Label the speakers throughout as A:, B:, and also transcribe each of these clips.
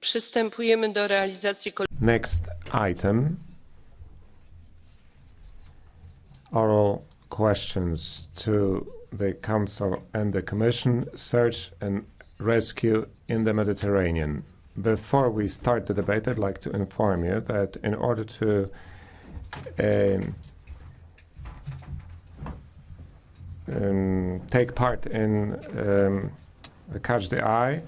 A: Przystępujemy do realizacji.
B: Next item, oral questions to the Council and the Commission, search and rescue in the Mediterranean. Before we start the debate, I'd like to inform you that in order to take part in Catch the Eye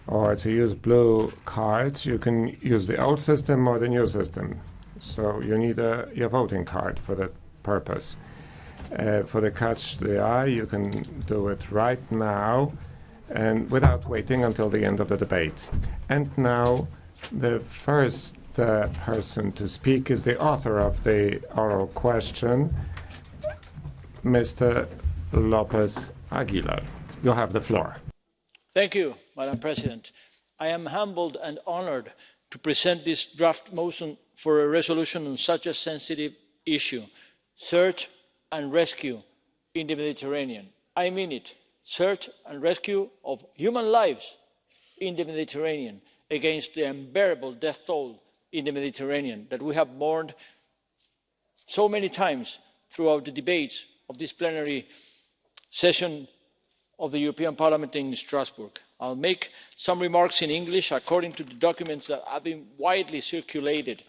B: or to use blue cards, you can use the old system or the new system. So you need your voting card for that purpose. For the Catch the Eye, you can do it right now and without waiting until the end of the debate. And now the first person to speak is the author of the oral question, Mr. Lopez Aguilar. You have the floor.
C: Thank you, Madam President. I am humbled and honoured to present this draft motion for a resolution on such a sensitive issue, search and rescue in the Mediterranean. I mean it, search and rescue of human lives in the Mediterranean against the unbearable death toll in the Mediterranean that we have mourned so many times throughout the debates of this plenary session of the European Parliament in Strasbourg. I'll make some remarks in English according to the documents that have been widely circulated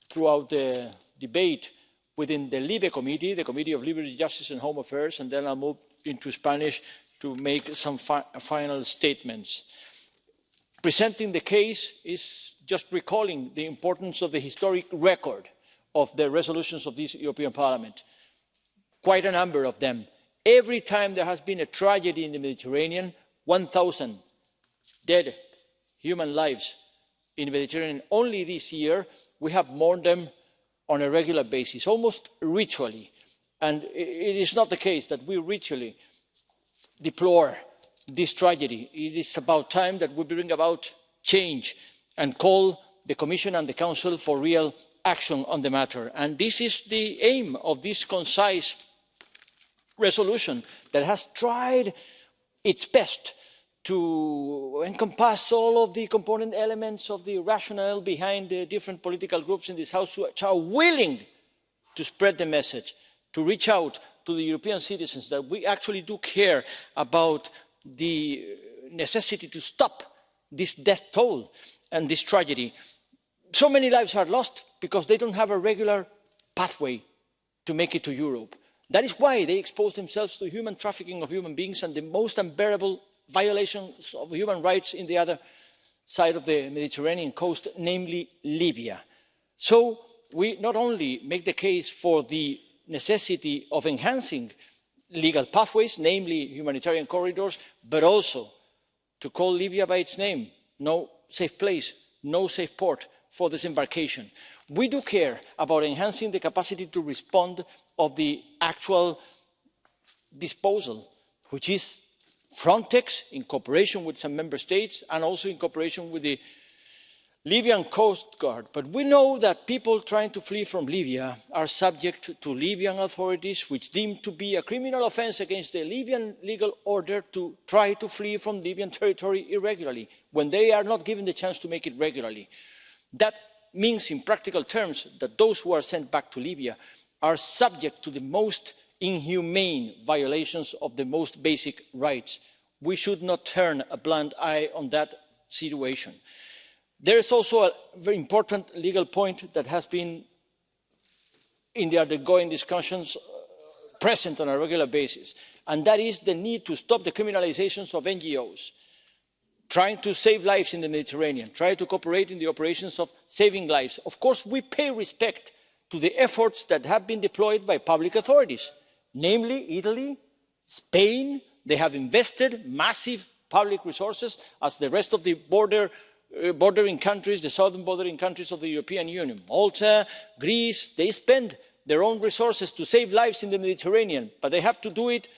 C: throughout the debate within the LIBE Committee, the Committee of Liberty, Justice and Home Affairs, and then I'll move into Spanish to make some final statements. Presenting the case is just recalling the importance of the historic record of the resolutions of this European Parliament, quite a number of them. Every time there has been a tragedy in the Mediterranean, 1,000 dead human lives in the Mediterranean. Only this year, we have mourned them on a regular basis, almost ritually. And it is not the case that we ritually deplore this tragedy. It is about time that we bring about change and call the Commission and the Council for real action on the matter. And this is the aim of this concise resolution that has tried its best to encompass all of the component elements of the rationale behind the different political groups in this House which are willing to spread the message, to reach out to the European citizens that we actually do care about the necessity to stop this death toll and this tragedy. So many lives are lost because they don't have a regular pathway to make it to Europe. That is why they expose themselves to human trafficking of human beings and the most unbearable violations of human rights in the other side of the Mediterranean coast, namely Libya. So we not only make the case for the necessity of enhancing legal pathways, namely humanitarian corridors, but also to call Libya by its name, no safe place, no safe port for disembarkation. We do care about enhancing the capacity to respond of the actual disposal, which is Frontex in cooperation with some member states and also in cooperation with the Libyan Coast Guard. But we know that people trying to flee from Libya are subject to Libyan authorities, which deem to be a criminal offence against the Libyan legal order to try to flee from Libyan territory irregularly, when they are not given the chance to make it regularly. That means, in practical terms, that those who are sent back to Libya are subject to the most inhumane violations of the most basic rights. We should not turn a blind eye on that situation. There is also a very important legal point that has been in the undergoing discussions present on a regular basis, and that is the need to stop the criminalisations of NGOs trying to save lives in the Mediterranean, trying to cooperate in the operations of saving lives. Of course, we pay respect to the efforts that have been deployed by public authorities, namely Italy, Spain. They have invested massive public resources as the rest of the bordering countries, the southern bordering countries of the European Union. Malta, Greece, they spend their own resources to save lives in the Mediterranean, but they have to do it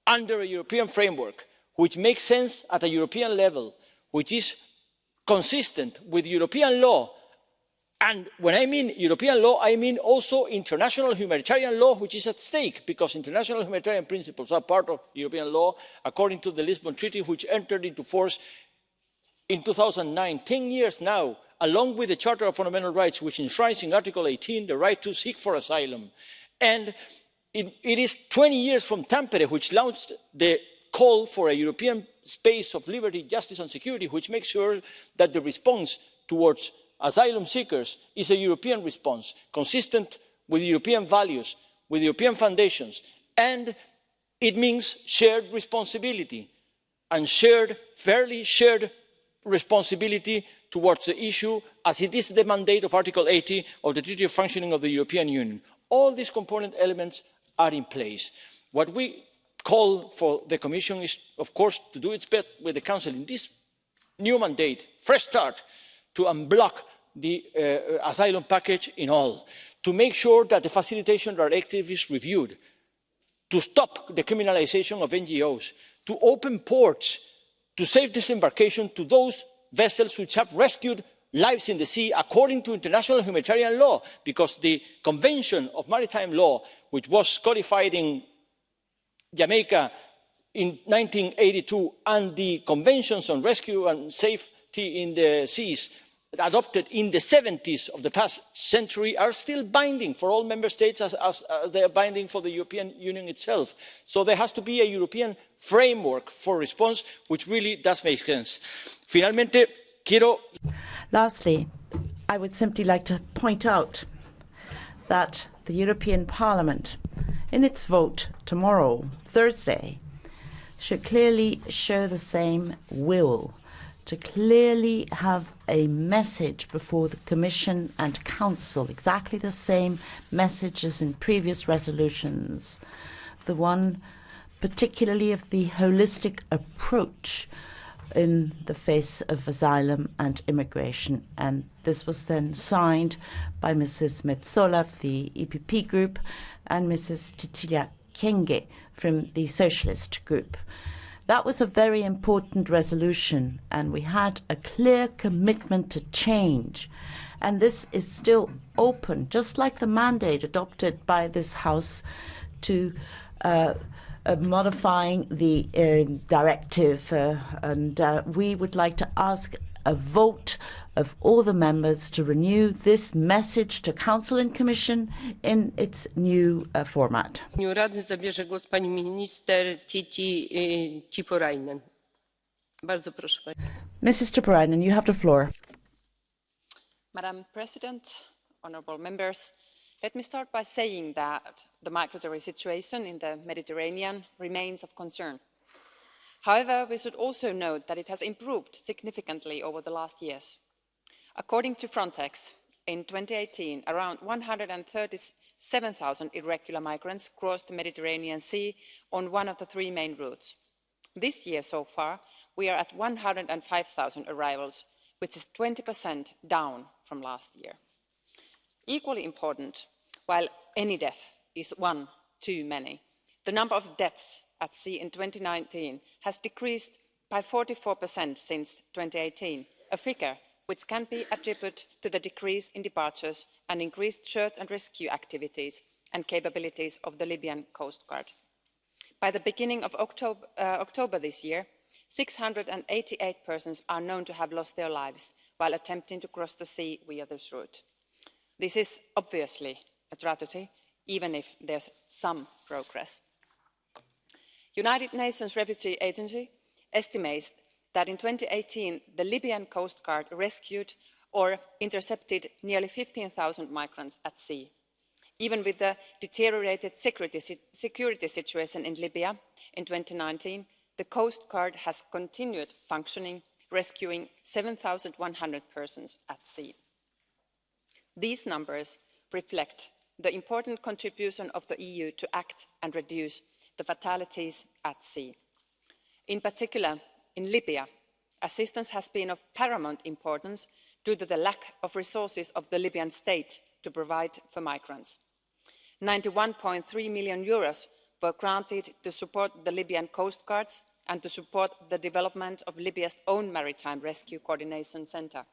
C: under a European framework, which makes sense at a European level, which is consistent with European law. And when I mean European law, I mean also international humanitarian law, which is at stake, because international humanitarian principles are part of European law, according to the Lisbon Treaty, which entered into force in 2009, 10 years now, along with the Charter of Fundamental Rights, which enshrines in Article 18 the right to seek for asylum. And it is 20 years from Tampere, which launched the call for a European space of liberty, justice and security, which makes sure that the response towards asylum seekers is a European response, consistent with European values, with European foundations, and it means shared responsibility and fairly shared responsibility towards the issue, as it is the mandate of Article 80 of the Treaty on Functioning of the European Union. All these component elements are in place. What we call for the Commission is, of course, to do its best with the Council in this new mandate, fresh start, to unblock the asylum package in all, to make sure that the Facilitation Directive is reviewed, to stop the criminalisation of NGOs, to open ports, to safe disembarkation to those vessels which have rescued lives in the sea according to international humanitarian law, because the Convention of Maritime Law, which was codified in Jamaica in 1982, and the Conventions on Rescue and Safety in the Seas adopted in the 70s of the past century are still binding for all member states as they are binding for the European Union itself. So there has to be a European framework for response, which really does make sense. Finalmente,
D: Lastly, I would simply like to point out that the European Parliament, in its vote tomorrow, Thursday, should clearly show the same will to clearly have a message before the Commission and Council, exactly the same message as in previous resolutions, the one particularly of the holistic approach in the face of asylum and immigration. And this was then signed by Mrs. Metsola of the EPP group and Mrs. Cecilia Kyenge from the Socialist group. That was a very important resolution, and we had a clear commitment to change. And this is still open, just like the mandate adopted by this House to modifying the directive. And we would like to ask a vote of all the members to renew this message to Council and Commission in its new format.
A: W imieniu Rady zabierze głos pani minister Tytti Tuppurainen. Bardzo proszę pani.
D: Mrs. Tuppurainen, you have the floor.
E: Madam President, honourable members, let me start by saying that the migratory situation in the Mediterranean remains of concern. However, we should also note that it has improved significantly over the last years. According to Frontex, in 2018, around 137,000 irregular migrants crossed the Mediterranean Sea on one of the three main routes. This year so far, we are at 105,000 arrivals, which is 20% down from last year. Equally important, while any death is one too many, the number of deaths at sea in 2019 has decreased by 44% since 2018, a figure which can be attributed to the decrease in departures and increased search and rescue activities and capabilities of the Libyan Coast Guard. By the beginning of October this year, 688 persons are known to have lost their lives while attempting to cross the sea via this route. This is obviously a tragedy, even if there's some progress. United Nations Refugee Agency estimates that in 2018, the Libyan Coast Guard rescued or intercepted nearly 15,000 migrants at sea. Even with the deteriorated security situation in Libya in 2019, the Coast Guard has continued functioning, rescuing 7,100 persons at sea. These numbers reflect the important contribution of the EU to act and reduce the fatalities at sea. In particular, in Libya, assistance has been of paramount importance due to the lack of resources of the Libyan state to provide for migrants. 91.3 million euros were granted to support the Libyan coast guards and to support the development of Libya's own maritime rescue coordination centre.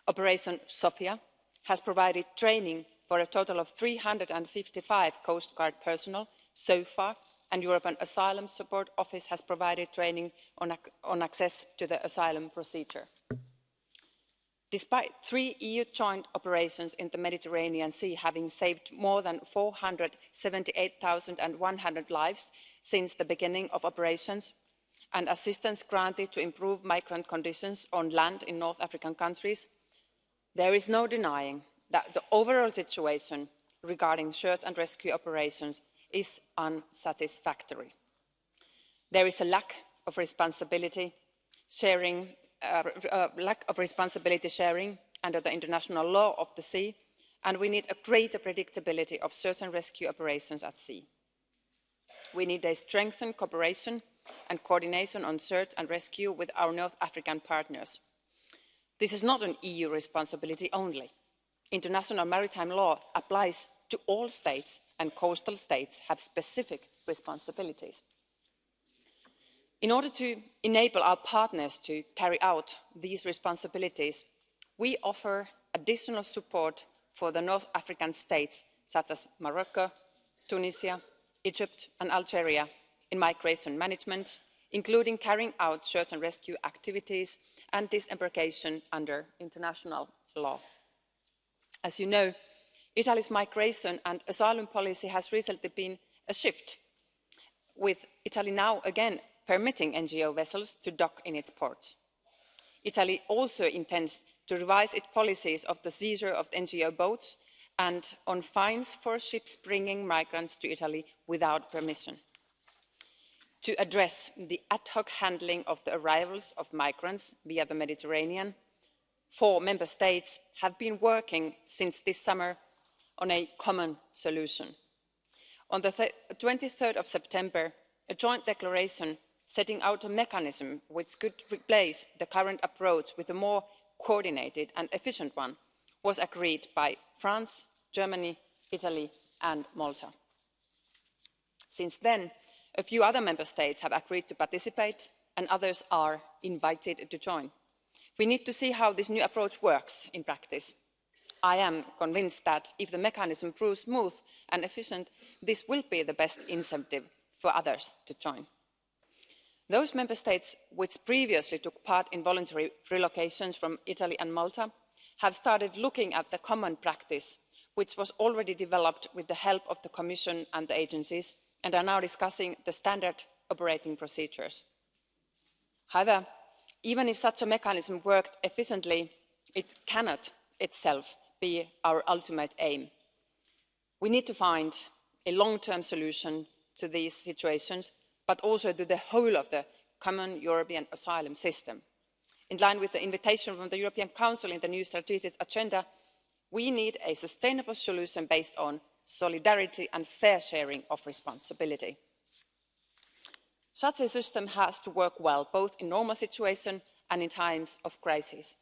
E: Operation Sophia has provided training for a total of 355 coast guard personnel so far and European Asylum Support Office has provided training on access to the asylum procedure. Despite 3 EU joint operations in the Mediterranean Sea having saved more than 478,100 lives since the beginning of operations, and assistance granted to improve migrant conditions on land in North African countries, there is no denying that the overall situation regarding search and rescue operations is unsatisfactory. There is a lack of responsibility sharing under the international law of the sea, and we need a greater predictability of search and rescue operations at sea. We need a strengthened cooperation and coordination on search and rescue with our North African partners. This is not an EU responsibility only. International maritime law applies to all states, and coastal states have specific responsibilities. In order to enable our partners to carry out these responsibilities, we offer additional support for the North African states such as Morocco, Tunisia, Egypt and Algeria in migration management, including carrying out search and rescue activities and disembarkation under international law. As you know, Italy's migration and asylum policy has recently been a shift, with Italy now again permitting NGO vessels to dock in its ports. Italy also intends to revise its policies of the seizure of NGO boats and on fines for ships bringing migrants to Italy without permission. To address the ad hoc handling of the arrivals of migrants via the Mediterranean, 4 member states have been working since this summer on a common solution. On the 23rd of September, a joint declaration setting out a mechanism which could replace the current approach with a more coordinated and efficient one was agreed by France, Germany, Italy and Malta. Since then, a few other member states have agreed to participate and others are invited to join. We need to see how this new approach works in practice. I am convinced that if the mechanism proves smooth and efficient, this will be the best incentive for others to join. Those member states which previously took part in voluntary relocations from Italy and Malta have started looking at the common practice, which was already developed with the help of the Commission and the agencies, and are now discussing the standard operating procedures. However, even if such a mechanism worked efficiently, it cannot itself be our ultimate aim. We need to find a long-term solution to these situations, but also to the whole of the common European asylum system. In line with the invitation from the European Council in the new strategic agenda, we need a sustainable solution based on solidarity and fair sharing of responsibility. Such a system has to work well, both in normal situations and in times of crisis.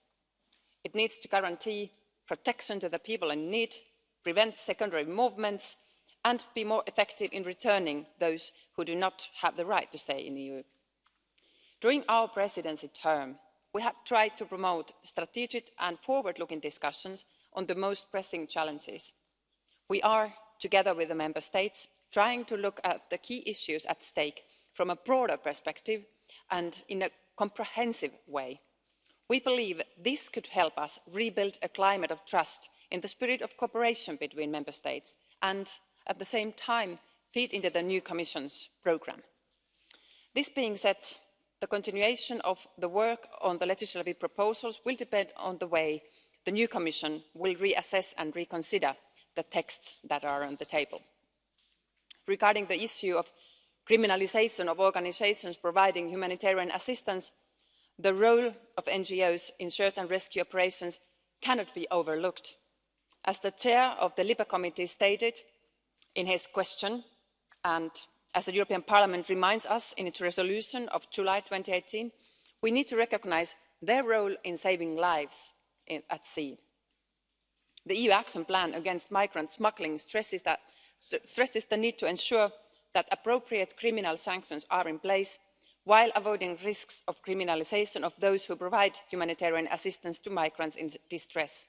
E: It needs to guarantee protection to the people in need, prevent secondary movements, and be more effective in returning those who do not have the right to stay in the EU. During our presidency term, we have tried to promote strategic and forward-looking discussions on the most pressing challenges. We are, together with the Member States, trying to look at the key issues at stake from a broader perspective and in a comprehensive way. We believe this could help us rebuild a climate of trust in the spirit of cooperation between Member States and, at the same time, feed into the new Commission's programme. This being said, the continuation of the work on the legislative proposals will depend on the way the new Commission will reassess and reconsider the texts that are on the table. Regarding the issue of criminalisation of organisations providing humanitarian assistance, the role of NGOs in search and rescue operations cannot be overlooked. As the chair of the LIBE committee stated in his question, and as the European Parliament reminds us in its resolution of July 2018, we need to recognise their role in saving lives at sea. The EU Action Plan against migrant smuggling stresses the need to ensure that appropriate criminal sanctions are in place while avoiding risks of criminalisation of those who provide humanitarian assistance to migrants in distress.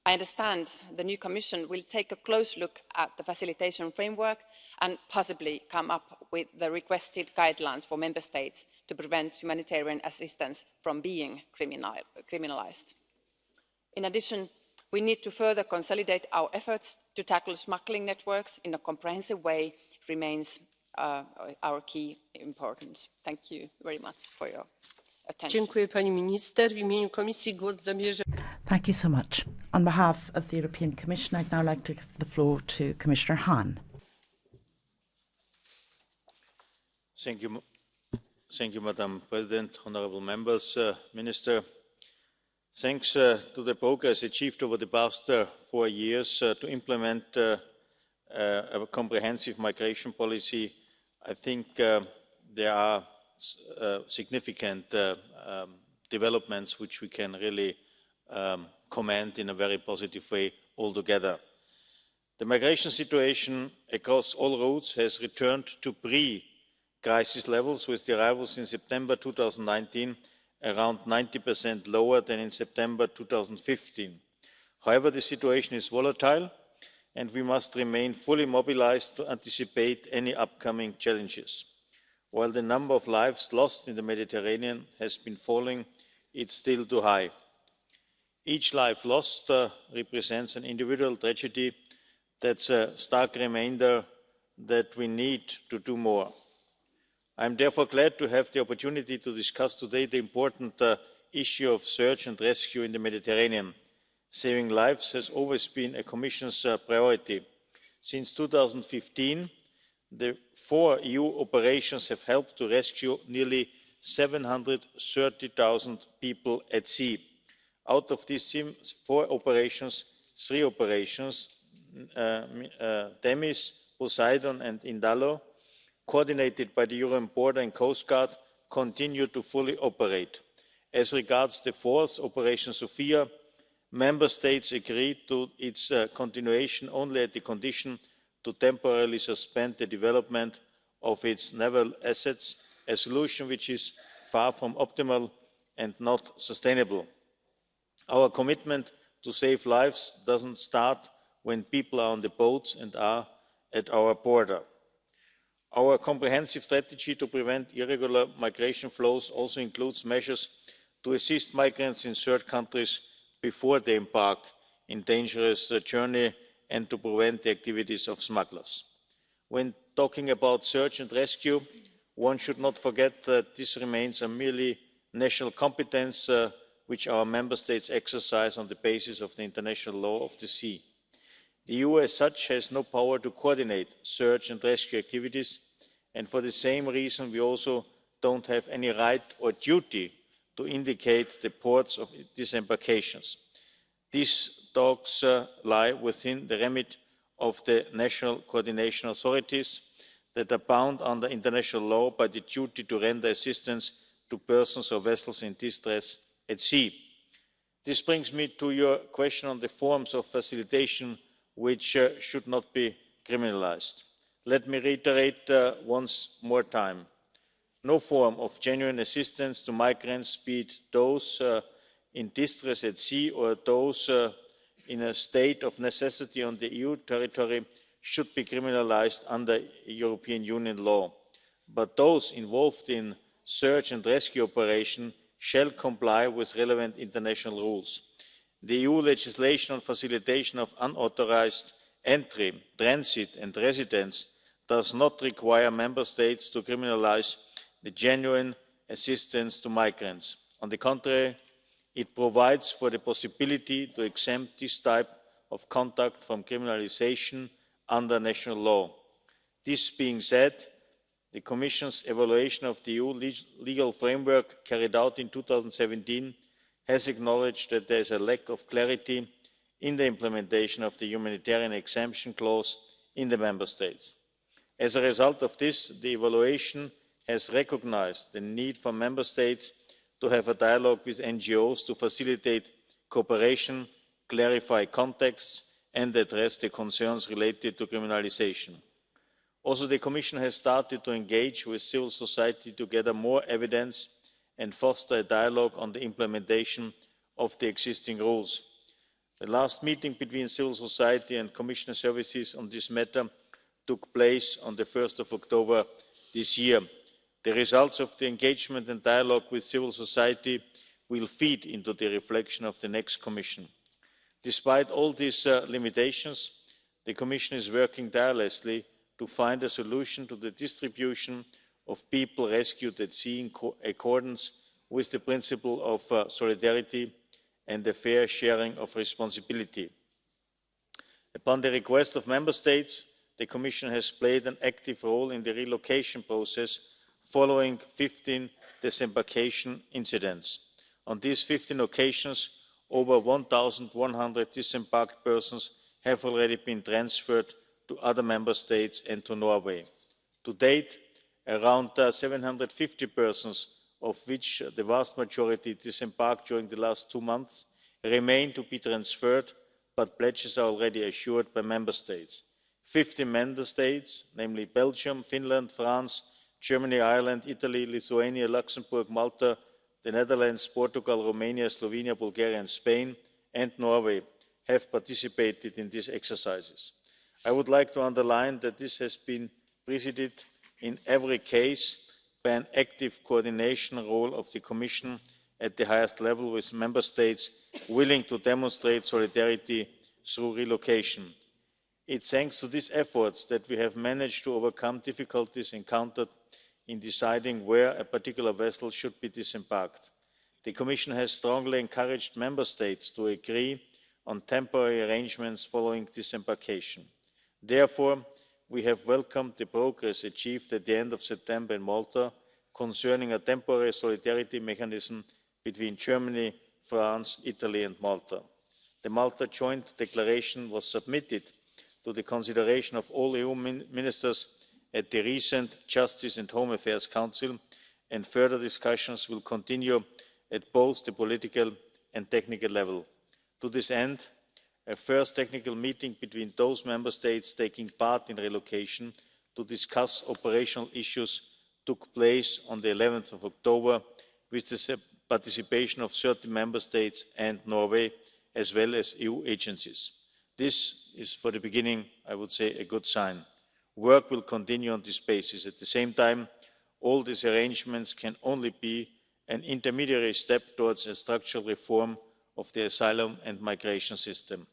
E: I understand the new Commission will take a close look at the facilitation framework and possibly come up with the requested guidelines for Member States to prevent humanitarian assistance from being criminalised. In addition, we need to further consolidate our efforts to tackle smuggling networks in a comprehensive way remains our key importance. Thank you very much for your attention.
A: Dziękuję pani minister. W imieniu komisji głos zabierze
D: Thank you so much. On behalf of the European Commission, I'd now like to give the floor to Commissioner Hahn.
F: Thank you, Madam President, honourable members, Minister. Thanks to the progress achieved over the past 4 years to implement a comprehensive migration policy, I think there are significant developments which we can really comment in a very positive way altogether. The migration situation across all routes has returned to pre-crisis levels, with the arrivals in September 2019 around 90% lower than in September 2015. However, the situation is volatile and we must remain fully mobilised to anticipate any upcoming challenges. While the number of lives lost in the Mediterranean has been falling, it's still too high. Each life lost represents an individual tragedy that's a stark reminder that we need to do more. I am therefore glad to have the opportunity to discuss today the important issue of search and rescue in the Mediterranean. Saving lives has always been a Commission's priority. Since 2015, the 4 EU operations have helped to rescue nearly 730,000 people at sea. Out of these 4 operations, 3 operations, Themis, Poseidon and Indalo, coordinated by the European Border and Coast Guard, continue to fully operate. As regards the 4th, Operation Sophia, Member States agreed to its continuation only at the condition to temporarily suspend the development of its naval assets, a solution which is far from optimal and not sustainable. Our commitment to save lives doesn't start when people are on the boats and are at our border. Our comprehensive strategy to prevent irregular migration flows also includes measures to assist migrants in third countries before they embark on a dangerous journey and to prevent the activities of smugglers. When talking about search and rescue, one should not forget that this remains a merely national competence which our member states exercise on the basis of the international law of the sea. The EU as such has no power to coordinate search and rescue activities, and for the same reason we also don't have any right or duty to indicate the ports of disembarkations. These talks lie within the remit of the national coordination authorities that are bound under international law by the duty to render assistance to persons or vessels in distress at sea. This brings me to your question on the forms of facilitation which should not be criminalised. Let me reiterate once more time. No form of genuine assistance to migrants, be it those in distress at sea or those in a state of necessity on the EU territory, should be criminalised under European Union law. But those involved in search and rescue operations shall comply with relevant international rules. The EU legislation on facilitation of unauthorised entry, transit and residence does not require member states to criminalise the genuine assistance to migrants. On the contrary, it provides for the possibility to exempt this type of conduct from criminalisation under national law. This being said, the Commission's evaluation of the EU legal framework carried out in 2017 has acknowledged that there is a lack of clarity in the implementation of the humanitarian exemption clause in the member states. As a result of this, the evaluation has recognised the need for member states to have a dialogue with NGOs to facilitate cooperation, clarify contexts and address the concerns related to criminalisation. Also, the Commission has started to engage with civil society to gather more evidence and foster a dialogue on the implementation of the existing rules. The last meeting between civil society and Commissioner services on this matter took place on the 1st of October this year. The results of the engagement and dialogue with civil society will feed into the reflection of the next Commission. Despite all these limitations, the Commission is working tirelessly to find a solution to the distribution of people rescued at sea in accordance with the principle of solidarity and the fair sharing of responsibility. Upon the request of Member States, the Commission has played an active role in the relocation process following 15 disembarkation incidents. On these 15 occasions, over 1,100 disembarked persons have already been transferred to other Member States and to Norway. To date, around 750 persons, of which the vast majority disembarked during the last 2 months, remain to be transferred, but pledges are already assured by Member States. 50 Member States, namely Belgium, Finland, France, Germany, Ireland, Italy, Lithuania, Luxembourg, Malta, the Netherlands, Portugal, Romania, Slovenia, Bulgaria and Spain, and Norway, have participated in these exercises. I would like to underline that this has been preceded in every case by an active coordination role of the Commission at the highest level, with Member States willing to demonstrate solidarity through relocation. It's thanks to these efforts that we have managed to overcome difficulties encountered in deciding where a particular vessel should be disembarked. The Commission has strongly encouraged Member States to agree on temporary arrangements following disembarkation. Therefore, we have welcomed the progress achieved at the end of September in Malta concerning a temporary solidarity mechanism between Germany, France, Italy and Malta. The Malta Joint Declaration was submitted to the consideration of all EU ministers at the recent Justice and Home Affairs Council, and further discussions will continue at both the political and technical level. To this end, a first technical meeting between those Member States taking part in relocation to discuss operational issues took place on the 11th of October with the participation of 30 Member States and Norway, as well as EU agencies. This is, for the beginning, I would say, a good sign. Work will continue on this basis. At the same time, all these arrangements can only be an intermediary step towards a structural reform of the asylum and migration system.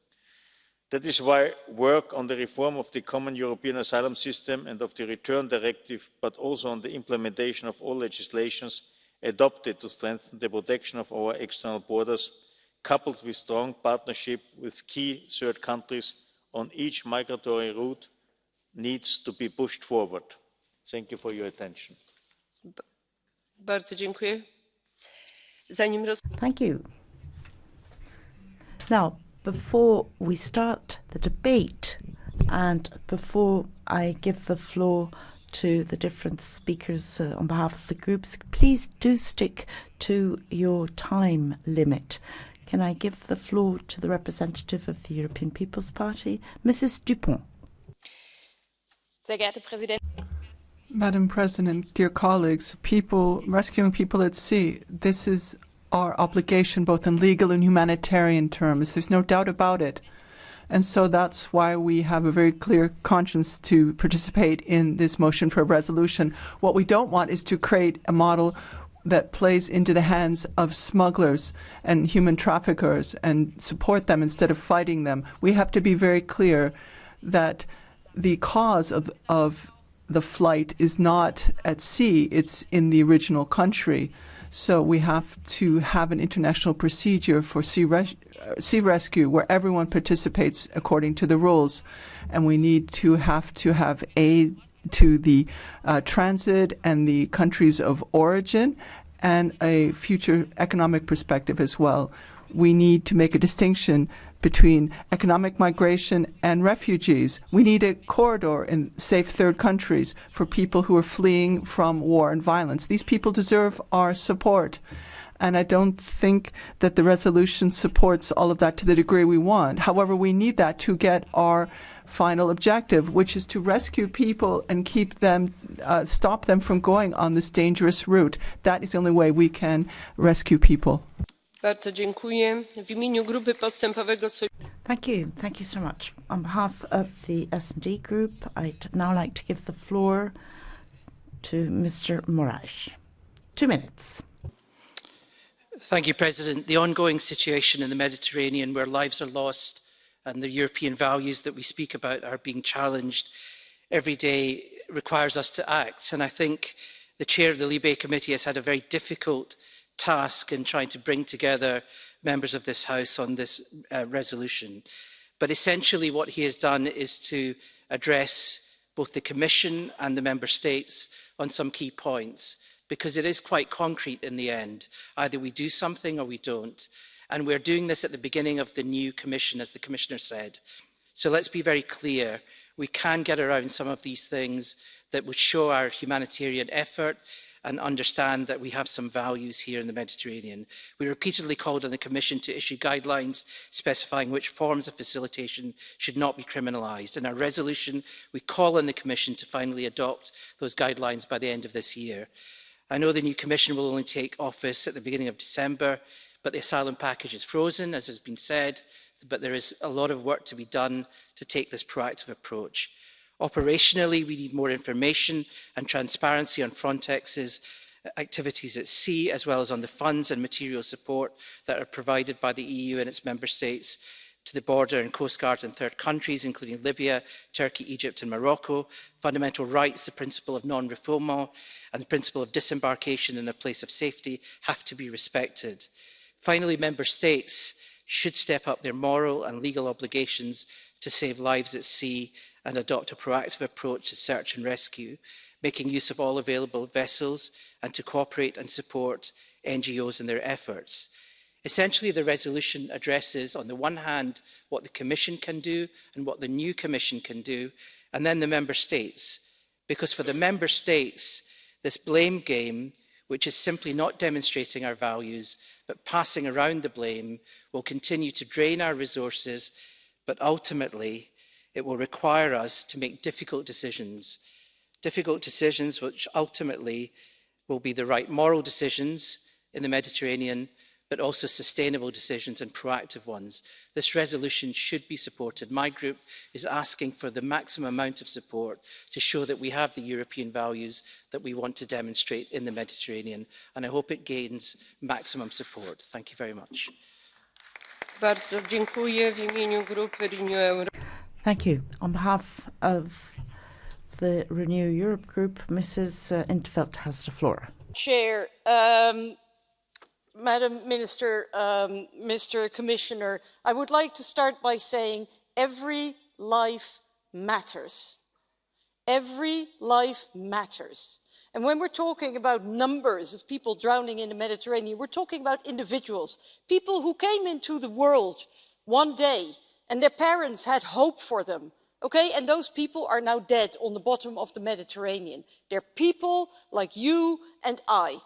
F: That is why work on the reform of the common European asylum system and of the Return Directive, but also on the implementation of all legislations adopted to strengthen the protection of our external borders, coupled with strong partnership with key third countries on each migratory route, needs to be pushed forward. Thank you for your attention.
A: Bardzo dziękuję.
D: Thank you. Now, before we start the debate and before I give the floor to the different speakers on behalf of the groups, please do stick to your time limit. Can I give the floor to the representative of the European People's Party, Mrs. Dupont?
G: Madam President, dear colleagues, rescuing people at sea, this is our obligation both in legal and humanitarian terms. There's no doubt about it. And so that's why we have a very clear conscience to participate in this motion for a resolution. What we don't want is to create a model that plays into the hands of smugglers and human traffickers and support them instead of fighting them. We have to be very clear that the cause of the flight is not at sea, it's in the original country. So we have to have an international procedure for sea rescue where everyone participates according to the rules. And we need to have aid to the transit and the countries of origin and a future economic perspective as well. We need to make a distinction between economic migration and refugees. We need a corridor in safe third countries for people who are fleeing from war and violence. These people deserve our support. And I don't think that the resolution supports all of that to the degree we want. However, we need that to get our final objective, which is to rescue people and keep them, stop them from going on this dangerous route. That is the only way we can rescue people.
A: Bardzo dziękuję. W imieniu Grupy Postępowego
D: Thank you so much. On behalf of the S&D Group, I'd now like to give the floor to Mr. Moraes. 2 minutes.
H: Thank you, President. The ongoing situation in the Mediterranean, where lives are lost and the European values that we speak about are being challenged every day, requires us to act. And I think the chair of the Libe Committee has had a very difficult task in trying to bring together members of this House on this resolution. But essentially what he has done is to address both the Commission and the Member States on some key points, because it is quite concrete in the end. Either we do something or we don't. And we're doing this at the beginning of the new Commission, as the Commissioner said. So let's be very clear. We can get around some of these things that would show our humanitarian effort and understand that we have some values here in the Mediterranean. We repeatedly called on the Commission to issue guidelines specifying which forms of facilitation should not be criminalised. In our resolution, we call on the Commission to finally adopt those guidelines by the end of this year. I know the new Commission will only take office at the beginning of December, but the asylum package is frozen, as has been said, but there is a lot of work to be done to take this proactive approach. Operationally, we need more information and transparency on Frontex's activities at sea, as well as on the funds and material support that are provided by the EU and its member states to the border and coast guards in third countries, including Libya, Turkey, Egypt and Morocco. Fundamental rights, the principle of non-refoulement and the principle of disembarkation in a place of safety have to be respected. Finally, member states should step up their moral and legal obligations to save lives at sea and adopt a proactive approach to search and rescue, making use of all available vessels, and to cooperate and support NGOs in their efforts. Essentially, the resolution addresses, on the one hand, what the Commission can do and what the new Commission can do, and then the Member States. Because for the Member States, this blame game, which is simply not demonstrating our values, but passing around the blame, will continue to drain our resources, but ultimately, it will require us to make difficult decisions which ultimately will be the right moral decisions in the Mediterranean, but also sustainable decisions and proactive ones. This resolution should be supported. My group is asking for the maximum amount of support to show that we have the European values that we want to demonstrate in the Mediterranean, and I hope it gains maximum support. Thank you very much.
A: Bardzo dziękuję. W imieniu Grupy Renew Europe.
D: Thank you. On behalf of the Renew Europe Group, Mrs. Intveld has the floor.
I: Chair, Madam Minister, Mr. Commissioner, I would like to start by saying every life matters. Every life matters. And when we're talking about numbers of people drowning in the Mediterranean, we're talking about individuals, people who came into the world one day and their parents had hope for them. Okay, and those people are now dead on the bottom of the Mediterranean. They're people like you and I.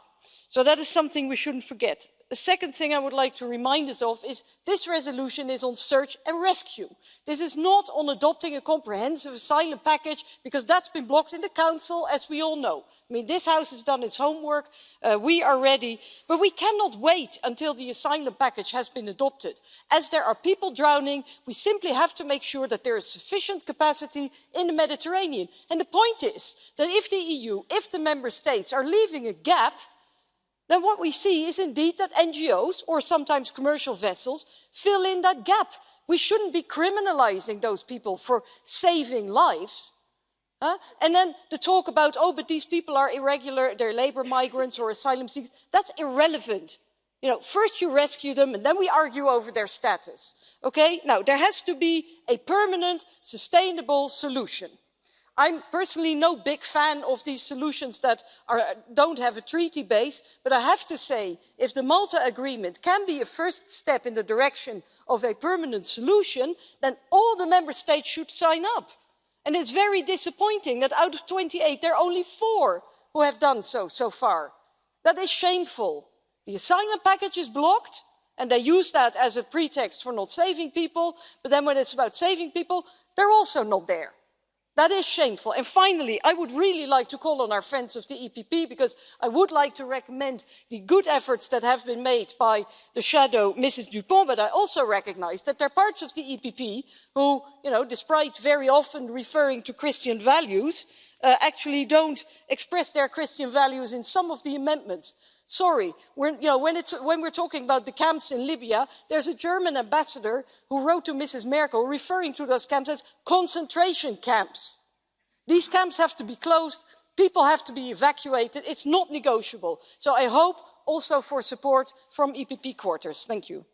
I: So that is something we shouldn't forget. The second thing I would like to remind us of is this resolution is on search and rescue. This is not on adopting a comprehensive asylum package, because that's been blocked in the Council, as we all know. I mean, this House has done its homework, we are ready, but we cannot wait until the asylum package has been adopted. As there are people drowning, we simply have to make sure that there is sufficient capacity in the Mediterranean. And the point is that if the EU, if the member states are leaving a gap, then what we see is indeed that NGOs, or sometimes commercial vessels, fill in that gap. We shouldn't be criminalising those people for saving lives. And then the talk about, oh, but these people are irregular, they're labour migrants or asylum seekers, that's irrelevant. You know, first you rescue them and then we argue over their status. Okay, now there has to be a permanent, sustainable solution. I'm personally no big fan of these solutions that don't have a treaty base, but I have to say, if the Malta Agreement can be a first step in the direction of a permanent solution, then all the member states should sign up. And it's very disappointing that out of 28, there are only 4 who have done so far. That is shameful. The asylum package is blocked, and they use that as a pretext for not saving people, but then when it's about saving people, they're also not there. That is shameful. And finally, I would really like to call on our friends of the EPP, because I would like to recommend the good efforts that have been made by the shadow, Mrs. Dupont, but I also recognise that there are parts of the EPP who, despite very often referring to Christian values, actually don't express their Christian values in some of the amendments. Sorry, when we're talking about the camps in Libya, there's a German ambassador who wrote to Mrs. Merkel referring to those camps as concentration camps. These camps have to be closed, people have to be evacuated, it's not negotiable. So I hope also for support from EPP quarters. Thank you.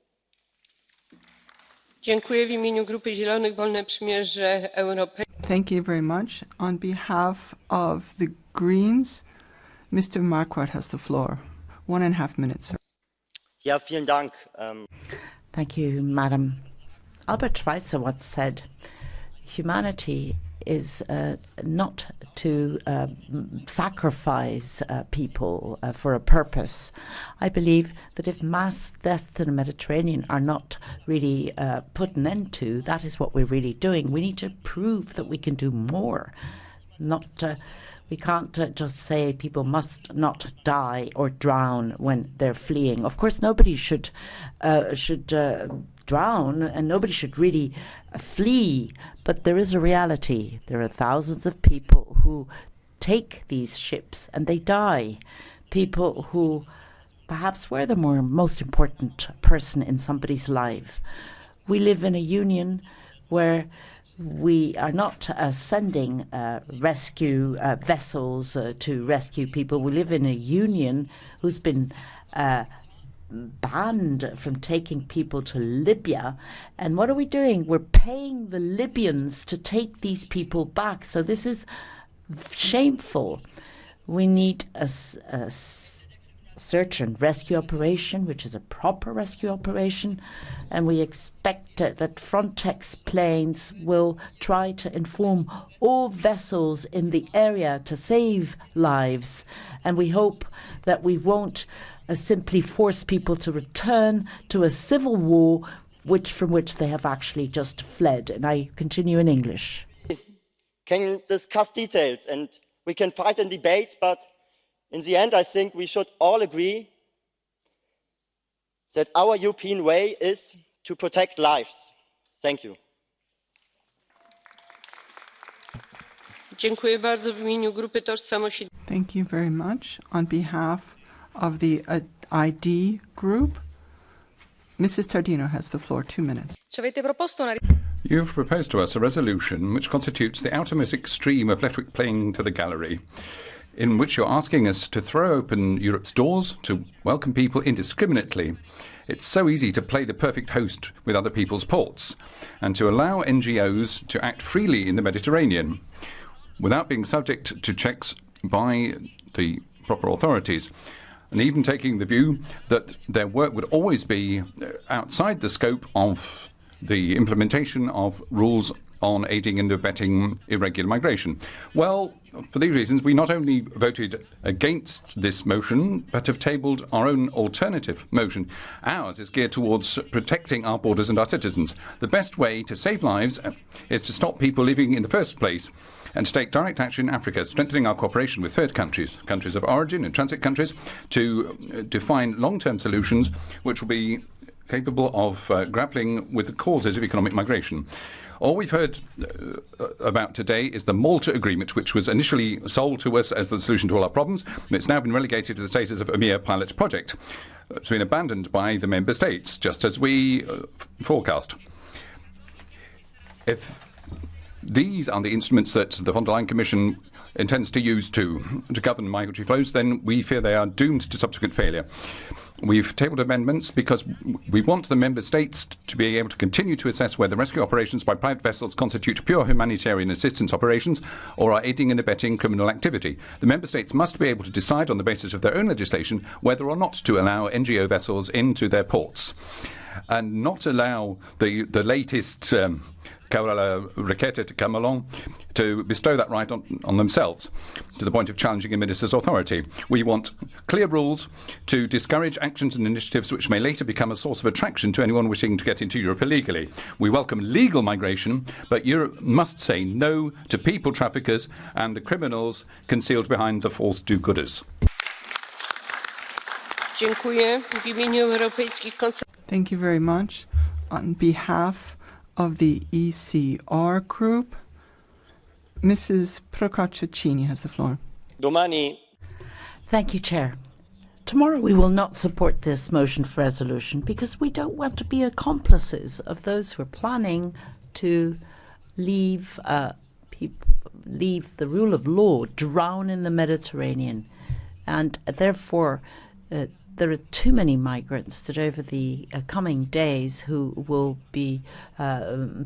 A: Dziękuję w imieniu Grupy Zielonych Wolne Przymierze Europejskie.
G: Thank you very much. On behalf of the Greens, Mr. Marquardt has the floor. 1.5 minutes, sir.
J: Ja, vielen Dank.
D: Thank you, Madam. Albert Schweitzer once said, humanity is not to sacrifice people for a purpose. I believe that if mass deaths in the Mediterranean are not really put an end to, that is what we're really doing. We need to prove that we can do more. We can't just say people must not die or drown when they're fleeing. Of course, nobody should drown and nobody should really flee. But there is a reality. There are thousands of people who take these ships and they die. People who perhaps were the most important person in somebody's life. We live in a union where we are not sending rescue vessels to rescue people. We live in a union who's been banned from taking people to Libya. And what are we doing? We're paying the Libyans to take these people back. So this is shameful. We need a search and rescue operation, which is a proper rescue operation, and we expect that Frontex planes will try to inform all vessels in the area to save lives, and we hope that we won't simply force people to return to a civil war from which they have actually just fled. And I continue in English.
J: Can discuss details and we can fight in debates, but in the end, I think we should all agree that our European way is to protect lives. Thank you.
A: Dziękuję bardzo w imieniu Grupy Tożsamość.
G: Thank you very much. On behalf of the ID group, Mrs. Tardino has the floor. 2 minutes.
K: You've proposed to us a resolution which constitutes the outermost extreme of left-wing playing to the gallery, in which you're asking us to throw open Europe's doors to welcome people indiscriminately. It's so easy to play the perfect host with other people's ports and to allow NGOs to act freely in the Mediterranean without being subject to checks by the proper authorities, and even taking the view that their work would always be outside the scope of the implementation of rules on aiding and abetting irregular migration. Well, for these reasons, we not only voted against this motion, but have tabled our own alternative motion. Ours is geared towards protecting our borders and our citizens. The best way to save lives is to stop people living in the first place and to take direct action in Africa, strengthening our cooperation with third countries, countries of origin and transit countries, to define long-term solutions which will be capable of grappling with the causes of economic migration. All we've heard about today is the Malta Agreement, which was initially sold to us as the solution to all our problems. It's now been relegated to the status of a mere pilot project. It's been abandoned by the member states, just as we forecast. If these are the instruments that the von der Leyen Commission intends to use to govern migratory flows, then we fear they are doomed to subsequent failure. We've tabled amendments because we want the member states to be able to continue to assess whether rescue operations by private vessels constitute pure humanitarian assistance operations or are aiding and abetting criminal activity. The member states must be able to decide on the basis of their own legislation whether or not to allow NGO vessels into their ports. and not allow the latest Raqueta to come along to bestow that right on themselves, to the point of challenging a minister's authority. We want clear rules to discourage actions and initiatives which may later become a source of attraction to anyone wishing to get into Europe illegally. We welcome legal migration, but Europe must say no to people traffickers and the criminals concealed behind the false do-gooders.
A: Dziękuję. W imieniu Europejskich
G: Thank you very much. On behalf of the ECR group, Mrs. Procaccini has the floor.
J: Domani
D: Thank you, Chair. Tomorrow we will not support this motion for resolution because we don't want to be accomplices of those who are planning to leave the rule of law drown in the Mediterranean. And therefore, there are too many migrants that over the coming days who will be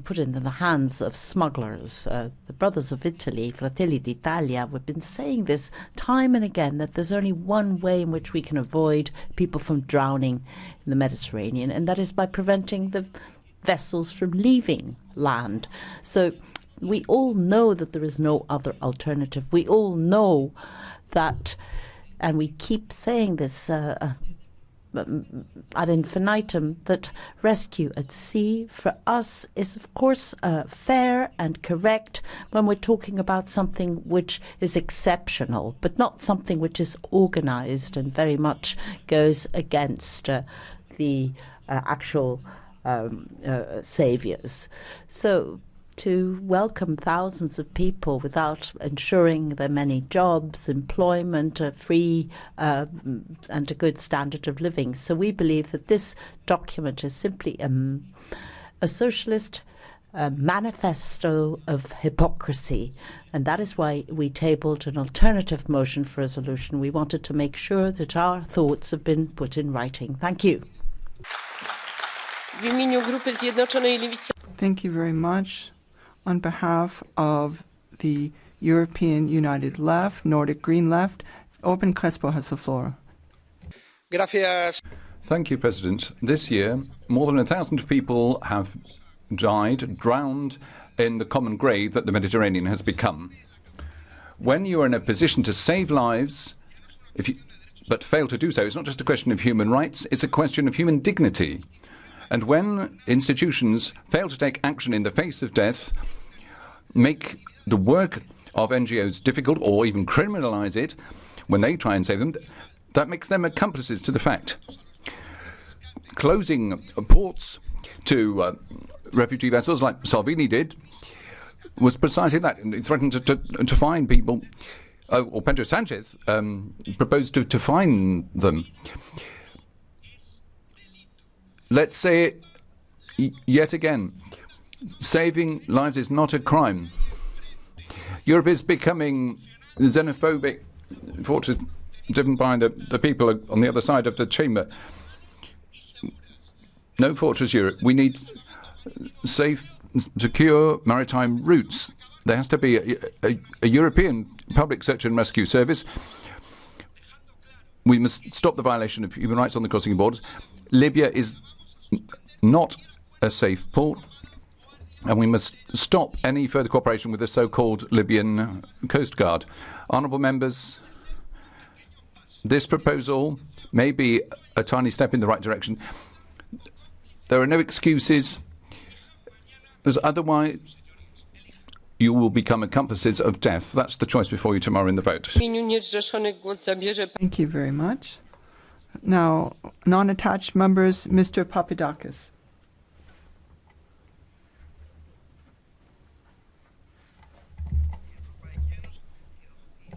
D: put into the hands of smugglers. The Brothers of Italy, Fratelli d'Italia, we've been saying this time and again, that there's only one way in which we can avoid people from drowning in the Mediterranean, and that is by preventing the vessels from leaving land. So we all know that there is no other alternative. We all know that, and we keep saying this ad infinitum, that rescue at sea for us is of course fair and correct when we're talking about something which is exceptional, but not something which is organised and very much goes against the actual saviours. So to welcome thousands of people without ensuring them any jobs, employment, free and a good standard of living. So we believe that this document is simply a socialist manifesto of hypocrisy, and that is why we tabled an alternative motion for resolution. We wanted to make sure that our thoughts have been put in writing. Thank you.
A: W imieniu Grupy Zjednoczonej Lewicy.
G: Thank you very much. On behalf of the European United Left, Nordic Green Left, Orban Crespo has the floor.
K: Thank you, President. This year, more than 1,000 people have died, drowned in the common grave that the Mediterranean has become. When you are in a position to save lives, but fail to do so, it's not just a question of human rights, it's a question of human dignity. And when institutions fail to take action in the face of death, make the work of NGOs difficult or even criminalise it when they try and save them, that makes them accomplices to the fact. Closing ports to refugee vessels like Salvini did was precisely that. And he threatened to fine people, or Pedro Sanchez proposed to fine them. Let's say it yet again. Saving lives is not a crime. Europe is becoming xenophobic fortress driven by the people on the other side of the chamber. No fortress Europe. We need safe, secure maritime routes. There has to be a European public search and rescue service. We must stop the violation of human rights on the crossing borders. Libya is not a safe port, and we must stop any further cooperation with the so-called Libyan Coast Guard. Honourable members, this proposal may be a tiny step in the right direction. There are no excuses, as otherwise you will become accomplices of death. That's the choice before you tomorrow in the vote.
G: Thank you very much. Now, non-attached members, Mr. Papadakis.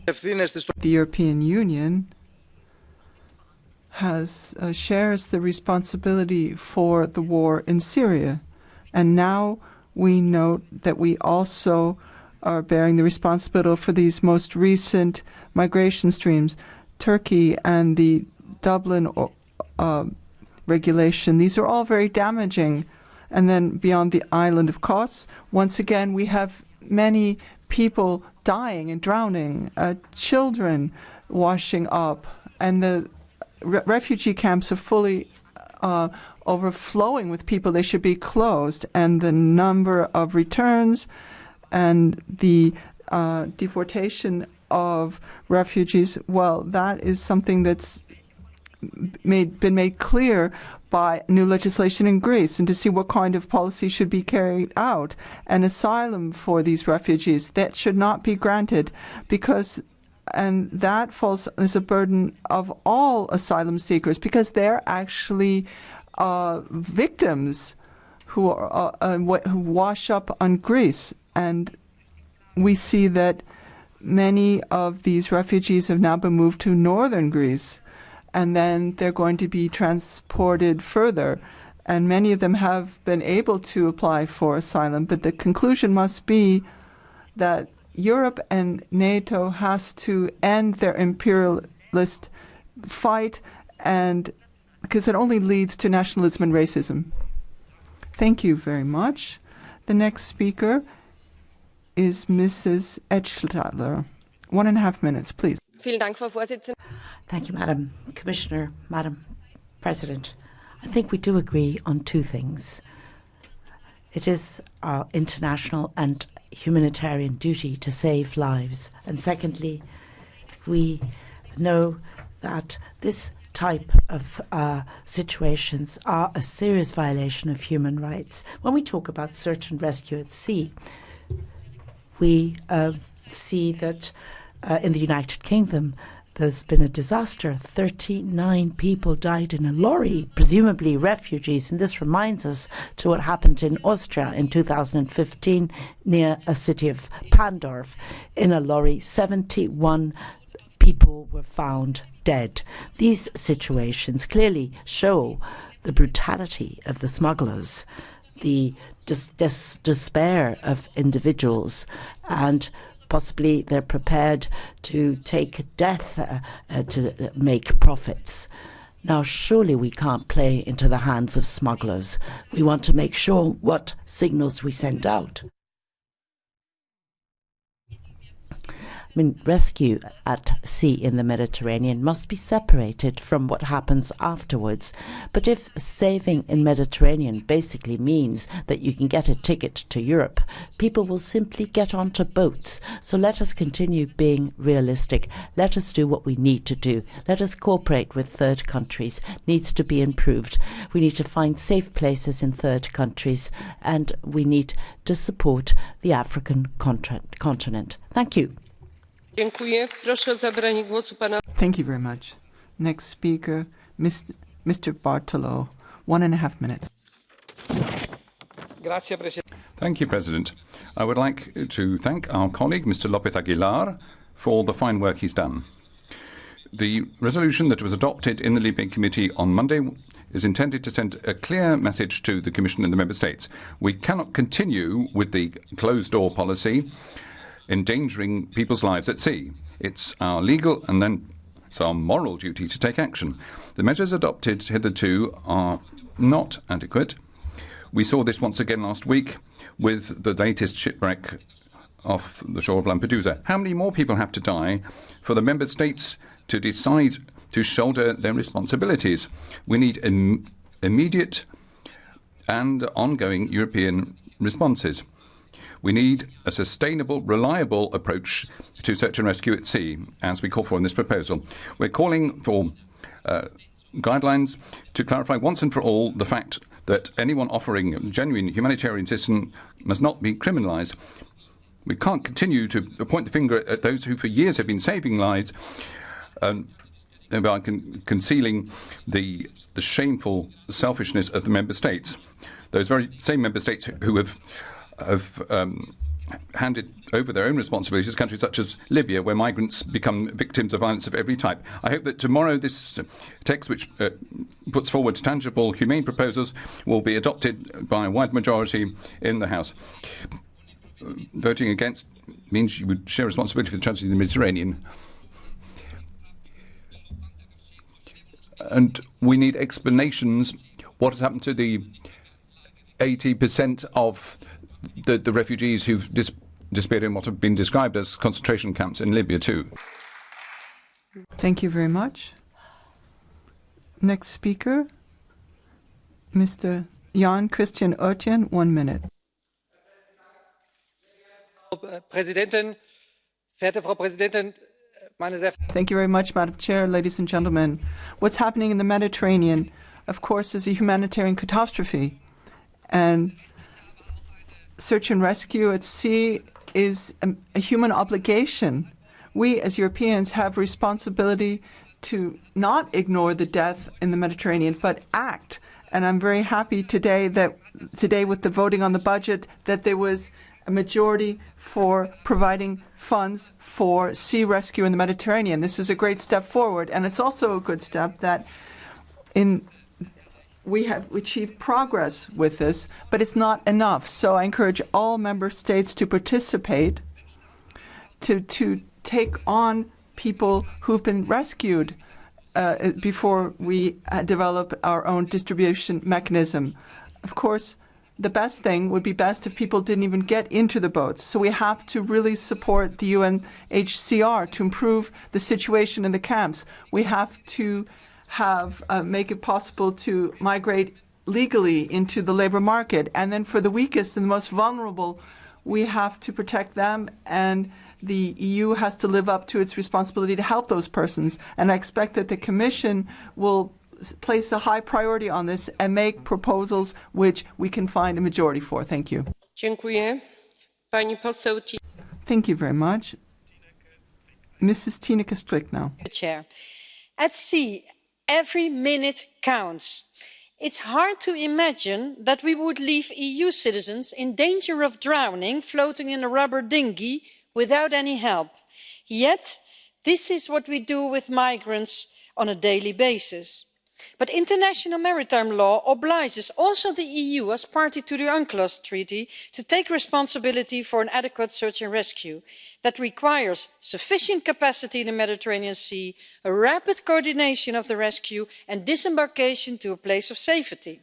G: The European Union shares the responsibility for the war in Syria, and now we note that we also are bearing the responsibility for these most recent migration streams, Turkey and the Dublin regulation. These are all very damaging. And then beyond the island of Kos, once again, we have many people dying and drowning, children washing up, and the refugee camps are fully overflowing with people. They should be closed. And the number of returns and the deportation of refugees, well, that is something that's been made clear by new legislation in Greece, and to see what kind of policy should be carried out. And asylum for these refugees, that should not be granted, and that falls as a burden of all asylum seekers, because they're actually victims who wash up on Greece. And we see that many of these refugees have now been moved to northern Greece, and then they're going to be transported further. And many of them have been able to apply for asylum. But the conclusion must be that Europe and NATO has to end their imperialist fight, and because it only leads to nationalism and racism. Thank you very much. The next speaker is Mrs. Edstadler. 1.5 minutes, please.
D: Thank you, Madam Commissioner, Madam President. I think we do agree on two things. It is our international and humanitarian duty to save lives. And secondly, we know that this type of situations are a serious violation of human rights. When we talk about search and rescue at sea, we see that in the United Kingdom, there's been a disaster. 39 people died in a lorry, presumably refugees. And this reminds us to what happened in Austria in 2015 near a city of Pandorf. In a lorry, 71 people were found dead. These situations clearly show the brutality of the smugglers, the despair of individuals, and possibly they're prepared to take death to make profits. Now, surely we can't play into the hands of smugglers. We want to make sure what signals we send out. I mean, rescue at sea in the Mediterranean must be separated from what happens afterwards. But if saving in Mediterranean basically means that you can get a ticket to Europe, people will simply get onto boats. So let us continue being realistic. Let us do what we need to do. Let us cooperate with third countries. Needs to be improved. We need to find safe places in third countries, and we need to support the African continent. Thank you.
G: Thank you very much. Next speaker, Mr. Bartolo. 1.5 minutes.
K: Thank you, President. I would like to thank our colleague, Mr. López Aguilar, for the fine work he's done. The resolution that was adopted in the Libe Committee on Monday is intended to send a clear message to the Commission and the Member States. We cannot continue with the closed-door policy, endangering people's lives at sea. It's our legal and then it's our moral duty to take action. The measures adopted hitherto are not adequate. We saw this once again last week with the latest shipwreck off the shore of Lampedusa. How many more people have to die for the member states to decide to shoulder their responsibilities? We need immediate and ongoing European responses. We need a sustainable, reliable approach to search and rescue at sea, as we call for in this proposal. We're calling for guidelines to clarify once and for all the fact that anyone offering genuine humanitarian assistance must not be criminalised. We can't continue to point the finger at those who for years have been saving lives by concealing the shameful selfishness of the member states. Those very same member states who have handed over their own responsibilities to countries such as Libya, where migrants become victims of violence of every type. I hope that tomorrow this text, which puts forward tangible, humane proposals, will be adopted by a wide majority in the House. Voting against means you would share responsibility for the tragedy in the Mediterranean. And we need explanations what has happened to the 80% of the refugees who've disappeared in what have been described as concentration camps in Libya too.
G: Thank you very much. Next speaker, Mr. Jan Christian Oetjen, 1 minute.
L: Präsidentin, verehrte Frau Präsidentin, meine sehr
G: Thank you very much, Madam Chair, ladies and gentlemen. What's happening in the Mediterranean, of course, is a humanitarian catastrophe. And search and rescue at sea is a human obligation. We, as Europeans, have responsibility to not ignore the death in the Mediterranean, but act. And I'm very happy today with the voting on the budget that there was a majority for providing funds for sea rescue in the Mediterranean. This is a great step forward, and it's also a good step that we have achieved progress with this, but it's not enough. So I encourage all member states to participate, to take on people who've been rescued before we develop our own distribution mechanism. Of course, the best thing would be best if people didn't even get into the boats. So we have to really support the UNHCR to improve the situation in the camps. We have to make it possible to migrate legally into the labor market. And then for the weakest and the most vulnerable, we have to protect them, and the EU has to live up to its responsibility to help those persons. And I expect that the Commission will place a high priority on this and make proposals which we can find a majority for. Thank you.
A: Dziękuję. Pani poseł
G: Thank you very much. Mrs. Tineke Strick now.
I: Chair. At sea, every minute counts. It's hard to imagine that we would leave EU citizens in danger of drowning, floating in a rubber dinghy without any help. Yet, this is what we do with migrants on a daily basis. But international maritime law obliges also the EU, as party to the UNCLOS Treaty, to take responsibility for an adequate search and rescue that requires sufficient capacity in the Mediterranean Sea, a rapid coordination of the rescue and disembarkation to a place of safety.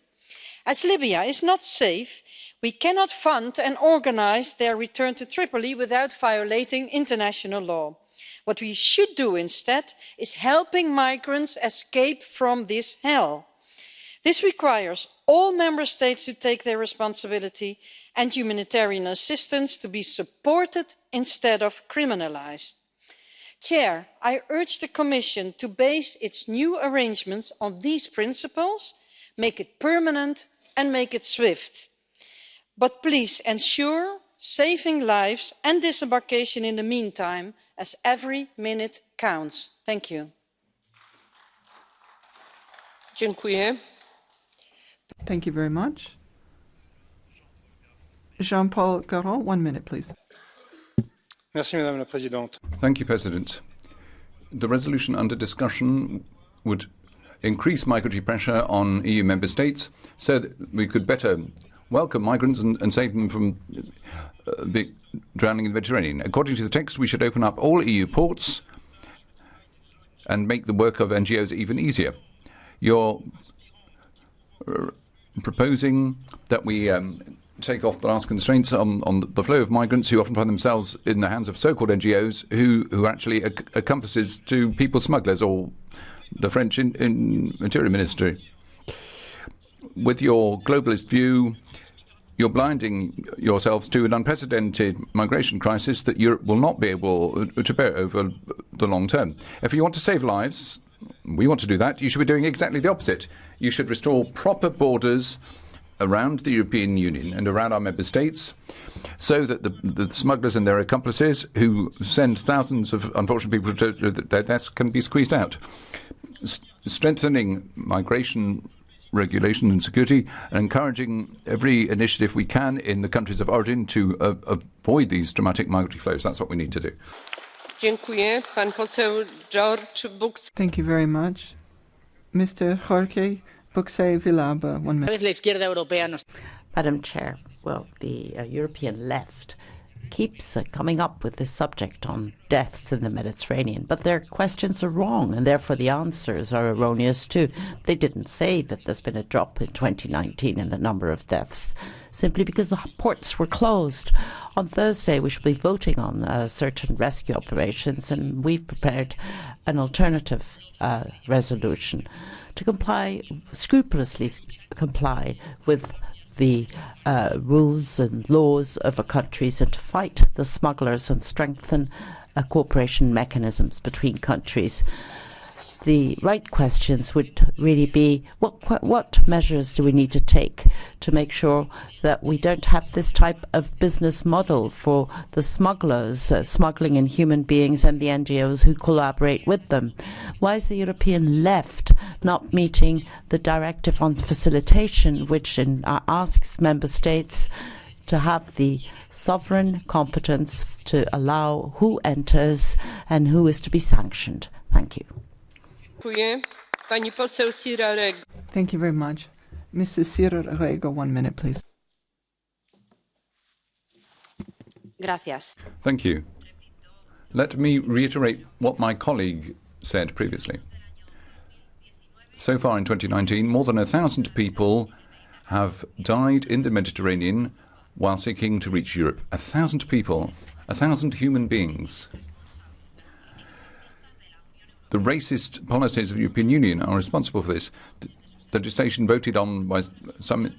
I: As Libya is not safe, we cannot fund and organise their return to Tripoli without violating international law. What we should do instead is helping migrants escape from this hell. This requires all member states to take their responsibility and humanitarian assistance to be supported instead of criminalised. Chair, I urge the Commission to base its new arrangements on these principles, make it permanent and make it swift. But please ensure saving lives and disembarkation in the meantime, as every minute counts. Thank you.
A: Dziękuję.
G: Thank you very much. Jean-Paul Garon, 1 minute, please.
M: Merci, Madame la Présidente.
K: Thank you, President. The resolution under discussion would increase migratory pressure on EU member states so that we could better welcome migrants and save them from drowning in the Mediterranean. According to the text, we should open up all EU ports and make the work of NGOs even easier. You're proposing that we take off the last constraints on the flow of migrants who often find themselves in the hands of so-called NGOs who are actually accomplices to people smugglers or the French Interior Ministry. With your globalist view, you're blinding yourselves to an unprecedented migration crisis that Europe will not be able to bear over the long term. If you want to save lives, we want to do that, you should be doing exactly the opposite. You should restore proper borders around the European Union and around our member states so that the smugglers and their accomplices who send thousands of unfortunate people to their deaths can be squeezed out. Strengthening migration regulation and security and encouraging every initiative we can in the countries of origin to avoid these dramatic migratory flows. That's what we need to do.
A: Dziękuję. Pan poseł George Buxley.
G: Thank you very much. Mr. Jorge Buxley Villalba, 1 minute.
D: Madam Chair, well, the European left keeps coming up with this subject on deaths in the Mediterranean, but their questions are wrong, and therefore the answers are erroneous too. They didn't say that there's been a drop in 2019 in the number of deaths, simply because the ports were closed. On Thursday, we shall be voting on search and rescue operations, and we've prepared an alternative resolution to scrupulously comply with the rules and laws of our countries and to fight the smugglers and strengthen cooperation mechanisms between countries. The right questions would really be what measures do we need to take to make sure that we don't have this type of business model for the smugglers smuggling in human beings and the NGOs who collaborate with them? Why is the European left not meeting the directive on facilitation, which asks member states to have the sovereign competence to allow who enters and who is to be sanctioned? Thank you.
G: Thank you very much. Mrs. Sierra Rego, 1 minute, please.
E: Gracias.
K: Thank you. Let me reiterate what my colleague said previously. So far in 2019, more than 1,000 people have died in the Mediterranean while seeking to reach Europe. 1,000 people, 1,000 human beings. The racist policies of the European Union are responsible for this. The legislation voted on by some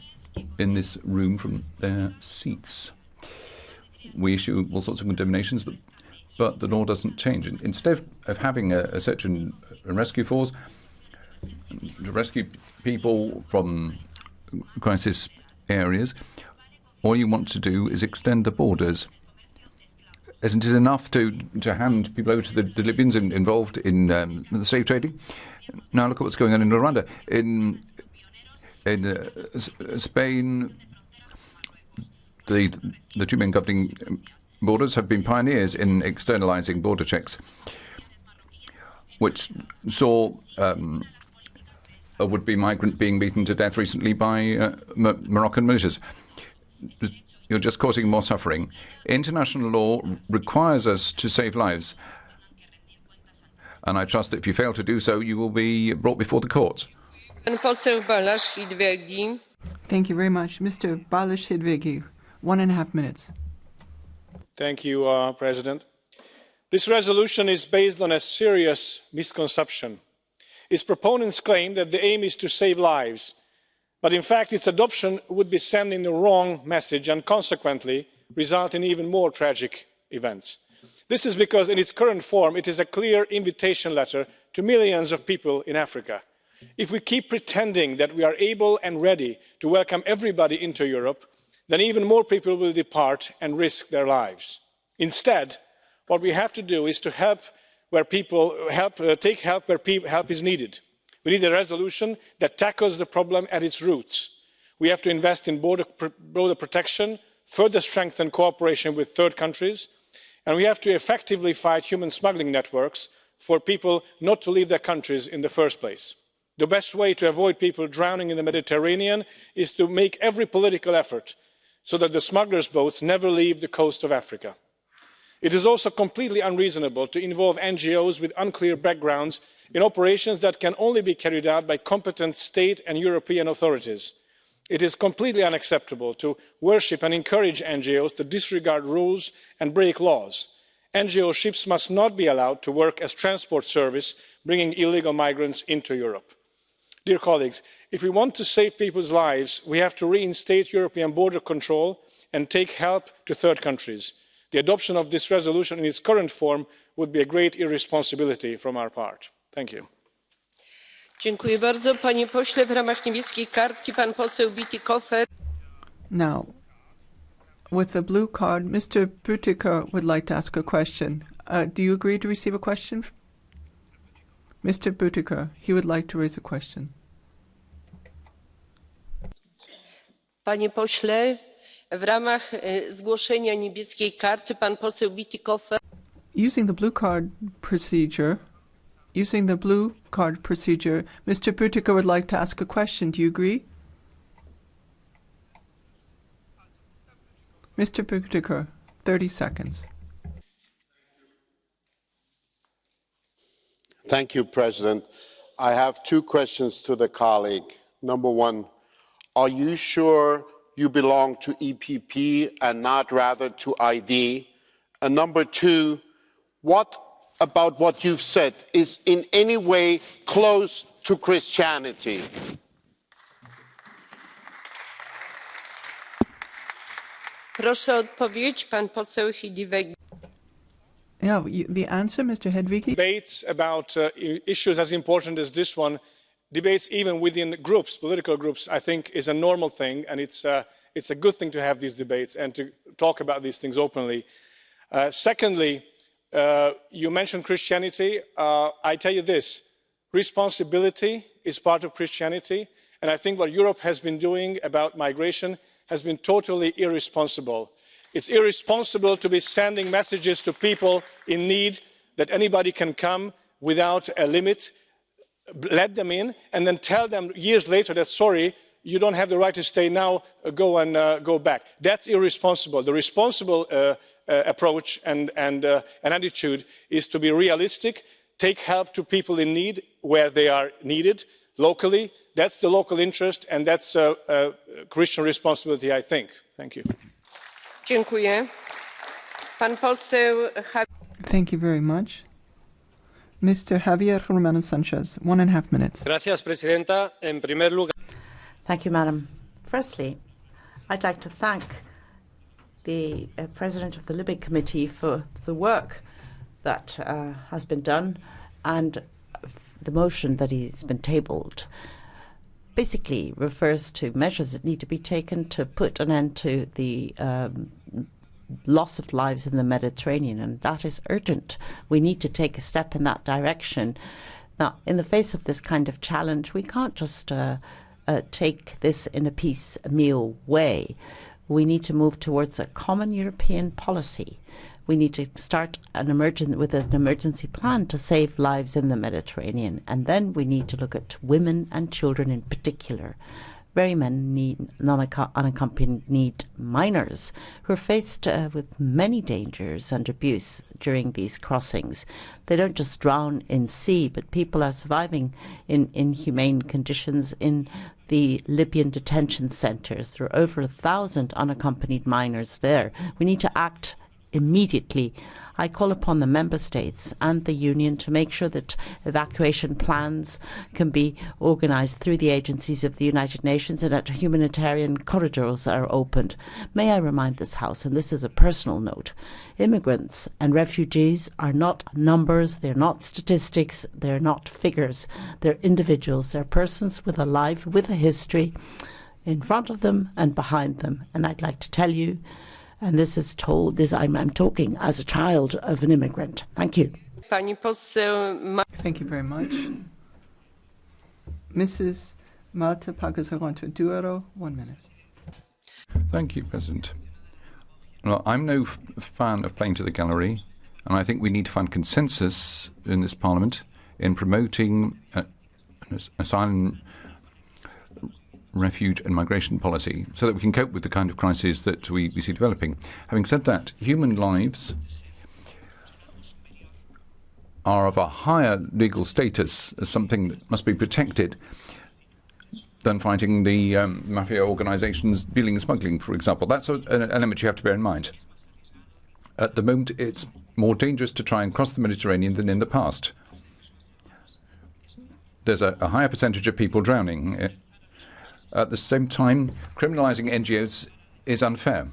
K: in this room from their seats. We issue all sorts of condemnations, but the law doesn't change. Instead of having a search and rescue force to rescue people from crisis areas, all you want to do is extend the borders. Isn't it enough to hand people over to the Libyans involved in the slave trading? Now look at what's going on in Rwanda. In Spain, the two men governing borders have been pioneers in externalising border checks, which saw a would-be migrant being beaten to death recently by Moroccan militias. You're just causing more suffering. International law requires us to save lives, and I trust that if you fail to do so, you will be brought before the courts.
G: Thank you very much. Mr. Balázs Hidvégi, 1.5 minutes.
M: Thank you, President. This resolution is based on a serious misconception. Its proponents claim that the aim is to save lives, but in fact its adoption would be sending the wrong message and consequently result in even more tragic events. This is because in its current form it is a clear invitation letter to millions of people in Africa. If we keep pretending that we are able and ready to welcome everybody into Europe, then even more people will depart and risk their lives. Instead, what we have to do is to help where people take help where help is needed. We need a resolution that tackles the problem at its roots. We have to invest in border protection, further strengthen cooperation with third countries, and we have to effectively fight human smuggling networks for people not to leave their countries in the first place. The best way to avoid people drowning in the Mediterranean is to make every political effort so that the smugglers' boats never leave the coast of Africa. It is also completely unreasonable to involve NGOs with unclear backgrounds in operations that can only be carried out by competent state and European authorities. It is completely unacceptable to worship and encourage NGOs to disregard rules and break laws. NGO ships must not be allowed to work as transport service, bringing illegal migrants into Europe. Dear colleagues, if we want to save people's lives, we have to reinstate European border control and take help to third countries. The adoption of this resolution in its current form would be a great irresponsibility from our part. Thank you.
A: Dziękuję bardzo. Panie pośle, w ramach niebieskiej kartki pan poseł Bütikofer.
G: Now, with the blue card, Mr. Bütikofer would like to ask a question. Do you agree to receive a question? Mr. Bütikofer, he would like to raise a question.
A: Panie pośle, w ramach zgłoszenia niebieskiej karty pan poseł Bütikofer.
G: Using the blue card procedure, Mr. Bütikofer would like to ask a question. Do you agree? Mr. Bütikofer, 30 seconds.
N: Thank you, President. I have two questions to the colleague. Number one, are you sure you belong to EPP and not rather to ID? And number two, what about what you've said is in any way close to Christianity?
A: Proszę o odpowiedź, pan poseł Hidivegi.
G: Yeah, the answer, Mr. Hedvigi?
M: Debates about issues as important as this one, debates even within groups, political groups, I think is a normal thing, and it's a good thing to have these debates and to talk about these things openly. Secondly, you mentioned Christianity. I tell you this, responsibility is part of Christianity, and I think what Europe has been doing about migration has been totally irresponsible. It's irresponsible to be sending messages to people in need that anybody can come without a limit, let them in, and then tell them years later that, sorry, you don't have the right to stay now, go back. That's irresponsible. The responsible approach and attitude is to be realistic, take help to people in need where they are needed locally. That's the local interest, and that's Christian responsibility, I think. Thank you.
A: Dziękuję. Pan poseł
G: Thank you very much. Mr. Javier Romano Sanchez, 1.5 minutes.
L: Gracias, Presidenta. En primer lugar.
D: Thank you, Madam. Firstly, I'd like to thank the President of the Libe Committee for the work that has been done and the motion that has been tabled basically refers to measures that need to be taken to put an end to the loss of lives in the Mediterranean, and that is urgent. We need to take a step in that direction. Now, in the face of this kind of challenge, we can't just take this in a piecemeal way. We need to move towards a common European policy. We need to start with an emergency plan to save lives in the Mediterranean. And then we need to look at women and children in particular. Very many unaccompanied minors who are faced with many dangers and abuse during these crossings. They don't just drown in sea, but people are surviving in inhumane conditions in the Libyan detention centres. There are over 1,000 unaccompanied minors there. We need to act immediately. I call upon the member states and the union to make sure that evacuation plans can be organised through the agencies of the United Nations and that humanitarian corridors are opened. May I remind this House, and this is a personal note, immigrants and refugees are not numbers, they're not statistics, they're not figures, they're individuals, they're persons with a life, with a history in front of them and behind them. And I'd like to tell you, and this is told, I'm talking as a child of an immigrant. Thank you.
G: Thank you very much. Mrs. Marta Pagazaronto Duero, 1 minute.
K: Thank you, President. Well, I'm no fan of playing to the gallery, and I think we need to find consensus in this Parliament in promoting asylum, refuge and migration policy so that we can cope with the kind of crises that we see developing. Having said that, human lives are of a higher legal status as something that must be protected than fighting the mafia organisations dealing in smuggling, for example. That's an element you have to bear in mind. At the moment, it's more dangerous to try and cross the Mediterranean than in the past. There's a higher percentage of people drowning. At the same time, criminalising NGOs is unfair.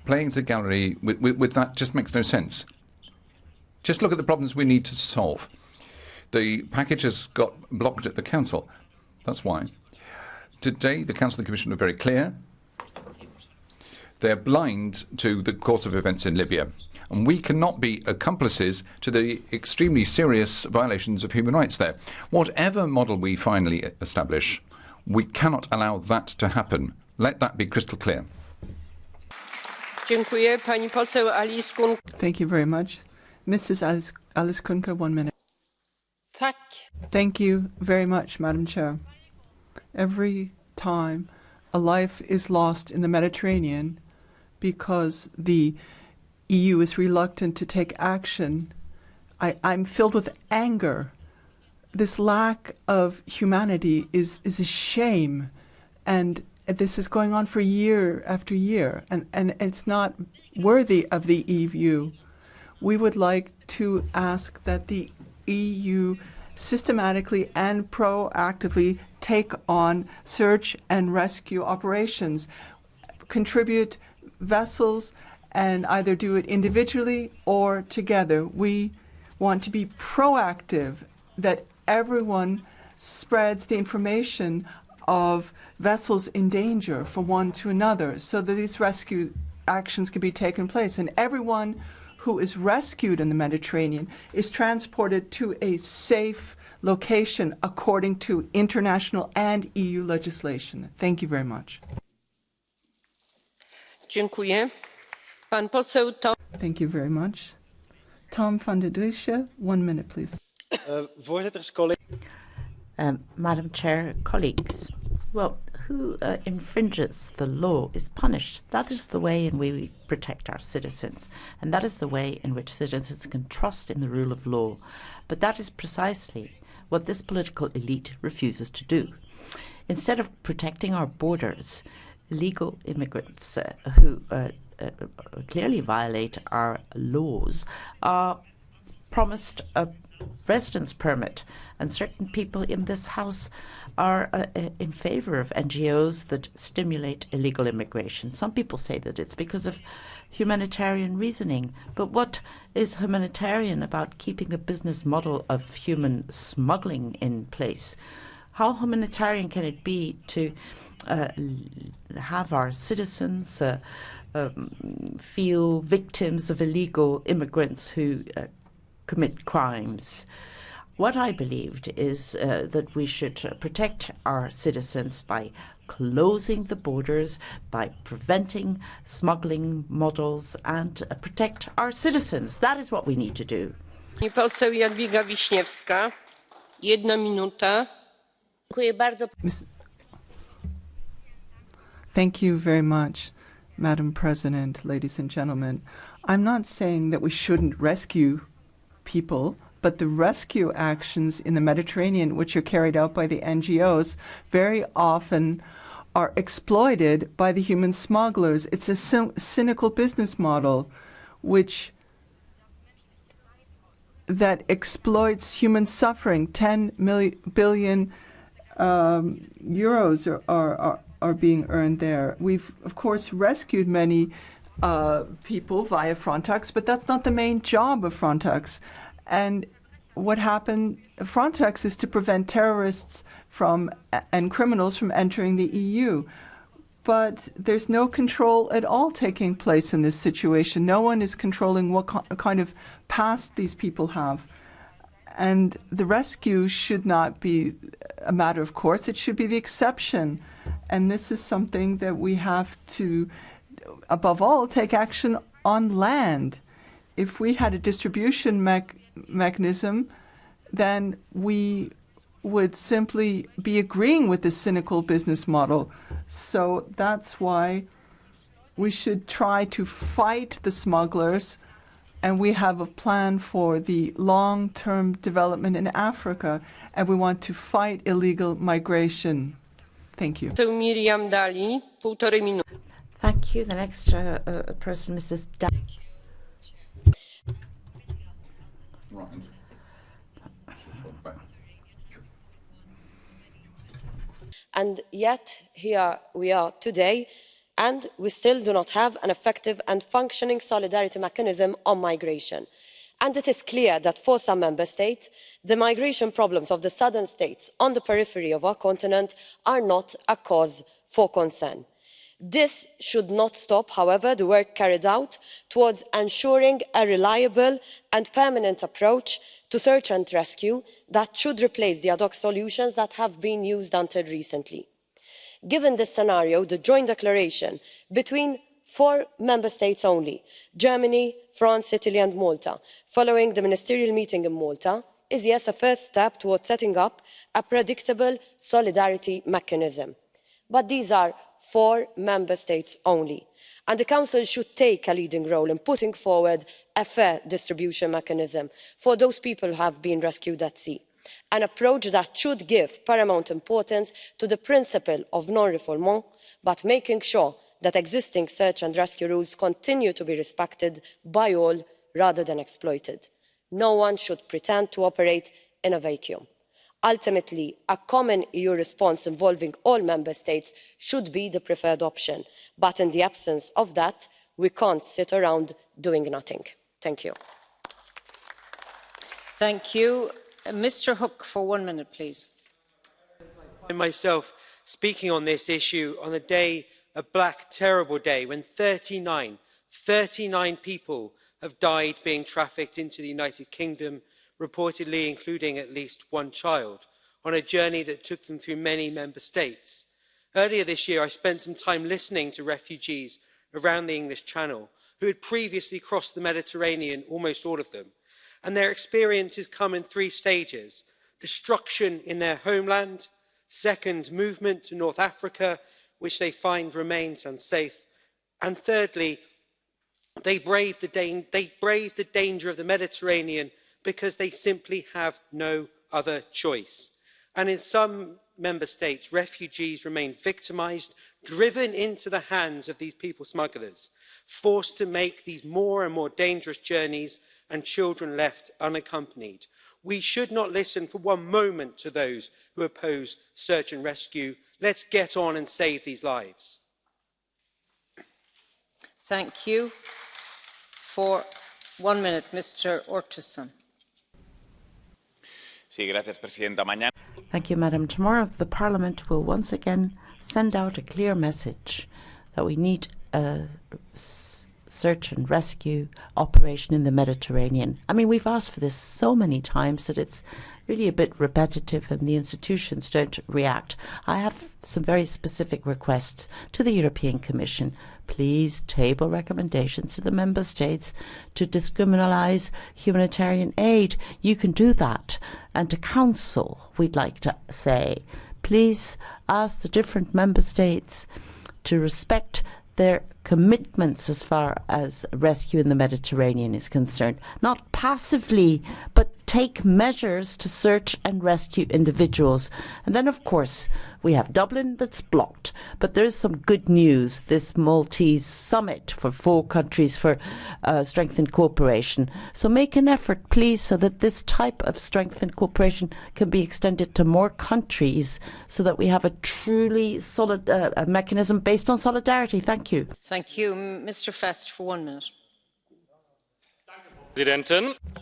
K: Playing to the gallery with that just makes no sense. Just look at the problems we need to solve. The package has got blocked at the Council. That's why. Today, the Council and the Commission are very clear. They're blind to the course of events in Libya. And we cannot be accomplices to the extremely serious violations of human rights there. Whatever model we finally establish, we cannot allow that to happen. Let that be crystal clear.
G: Thank you very much. Mrs. Alice Kunke, 1 minute.
E: Tack.
G: Thank you very much, Madam Chair. Every time a life is lost in the Mediterranean because the EU is reluctant to take action. I'm filled with anger. This lack of humanity is a shame, and this is going on for year after year, and it's not worthy of the EU. We would like to ask that the EU systematically and proactively take on search and rescue operations, contribute vessels, and either do it individually or together. We want to be proactive, that everyone spreads the information of vessels in danger from one to another so that these rescue actions can be taken place. And everyone who is rescued in the Mediterranean is transported to a safe location according to international and EU legislation. Thank you very much.
A: Dziękuję. Pan poseł Tom.
G: Thank you very much. Tom van der Driesche, 1 minute, please.
D: Madam Chair, colleagues, well, who infringes the law is punished. That is the way in which we protect our citizens, and that is the way in which citizens can trust in the rule of law. But that is precisely what this political elite refuses to do. Instead of protecting our borders, illegal immigrants who clearly violate our laws are promised a residence permit, and certain people in this House are in favor of NGOs that stimulate illegal immigration. Some people say that it's because of humanitarian reasoning, but what is humanitarian about keeping a business model of human smuggling in place? How humanitarian can it be to have our citizens feel victims of illegal immigrants who commit crimes? What I believed is that we should protect our citizens by closing the borders, by preventing smuggling models, and protect our citizens. That is what we need to do.
A: Pani poseł Jadwiga Wiśniewska, 1 minuta.
O: Dziękuję bardzo.
G: Thank you very much, Madam President, ladies and gentlemen. I'm not saying that we shouldn't rescue people, but the rescue actions in the Mediterranean, which are carried out by the NGOs, very often are exploited by the human smugglers. It's a cynical business model that exploits human suffering. 10 billion euros are being earned there. We've, of course, rescued many people via Frontex, but that's not the main job of Frontex. And what happened, Frontex is to prevent terrorists and criminals from entering the EU. But there's no control at all taking place in this situation. No one is controlling what kind of past these people have. And the rescue should not be a matter of course, it should be the exception. And this is something that we have to, above all, take action on land. If we had a distribution mechanism, then we would simply be agreeing with this cynical business model. So that's why we should try to fight the smugglers, and we have a plan for the long-term development in Africa, and we want to fight illegal migration. Thank you.
A: So Miriam Dali, 1,5 minuty.
D: Thank you. The next person, Mrs.
O: And yet, here we are today, and we still do not have an effective and functioning solidarity mechanism on migration. And it is clear that for some member states, the migration problems of the southern states on the periphery of our continent are not a cause for concern. This should not stop, however, the work carried out towards ensuring a reliable and permanent approach to search and rescue that should replace the ad hoc solutions that have been used until recently. Given this scenario, the joint declaration between 4 member states only, Germany, France, Italy and Malta, following the ministerial meeting in Malta, is yes a first step towards setting up a predictable solidarity mechanism. But these are 4 member states only. And the Council should take a leading role in putting forward a fair distribution mechanism for those people who have been rescued at sea, an approach that should give paramount importance to the principle of non-refoulement, but making sure that existing search and rescue rules continue to be respected by all rather than exploited. No one should pretend to operate in a vacuum. Ultimately, a common EU response involving all member states should be the preferred option, but in the absence of that, we can't sit around doing nothing. Thank you.
I: Thank you. Mr. Hook, for 1 minute, please.
L: Myself speaking on this issue on a day, a black, terrible day, when 39 people have died being trafficked into the United Kingdom, reportedly including at least one child, on a journey that took them through many member states. Earlier this year, I spent some time listening to refugees around the English Channel who had previously crossed the Mediterranean, almost all of them, and their experiences come in 3 stages: destruction in their homeland, second, movement to North Africa, which they find remains unsafe, and thirdly, they brave the danger of the Mediterranean because they simply have no other choice. And in some member states, refugees remain victimised, driven into the hands of these people smugglers, forced to make these more and more dangerous journeys, and children left unaccompanied. We should not listen for one moment to those who oppose search and rescue. Let's get on and save these lives.
I: Thank you. For 1 minute, Mr. Ortuson.
P: Sí, gracias, Presidenta. Mañana.
D: Thank you, Madam. Tomorrow, the Parliament will once again send out a clear message that we need a search and rescue operation in the Mediterranean. I mean, we've asked for this so many times that it's really a bit repetitive and the institutions don't react. I have some very specific requests to the European Commission. Please table recommendations to the member states to decriminalise humanitarian aid. You can do that. And to Council, we'd like to say, please ask the different member states to respect their commitments as far as rescue in the Mediterranean is concerned. Not passively, but take measures to search and rescue individuals. And then, of course, we have Dublin that's blocked. But there is some good news. This Maltese summit for 4 countries for strengthened cooperation. So make an effort, please, so that this type of strengthened cooperation can be extended to more countries so that we have a truly solid a mechanism based on solidarity. Thank you.
I: Thank you. Mr. Fest, for 1 minute.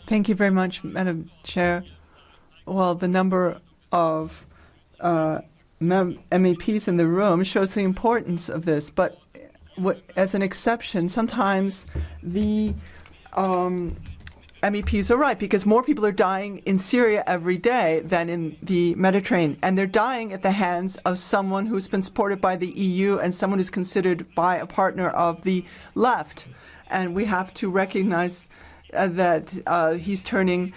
G: Thank you very much, Madam Chair. Well, the number of MEPs in the room shows the importance of this, but as an exception, sometimes the MEPs are right, because more people are dying in Syria every day than in the Mediterranean, and they're dying at the hands of someone who's been supported by the EU and someone who's considered by a partner of the left. And we have to recognize that he's turning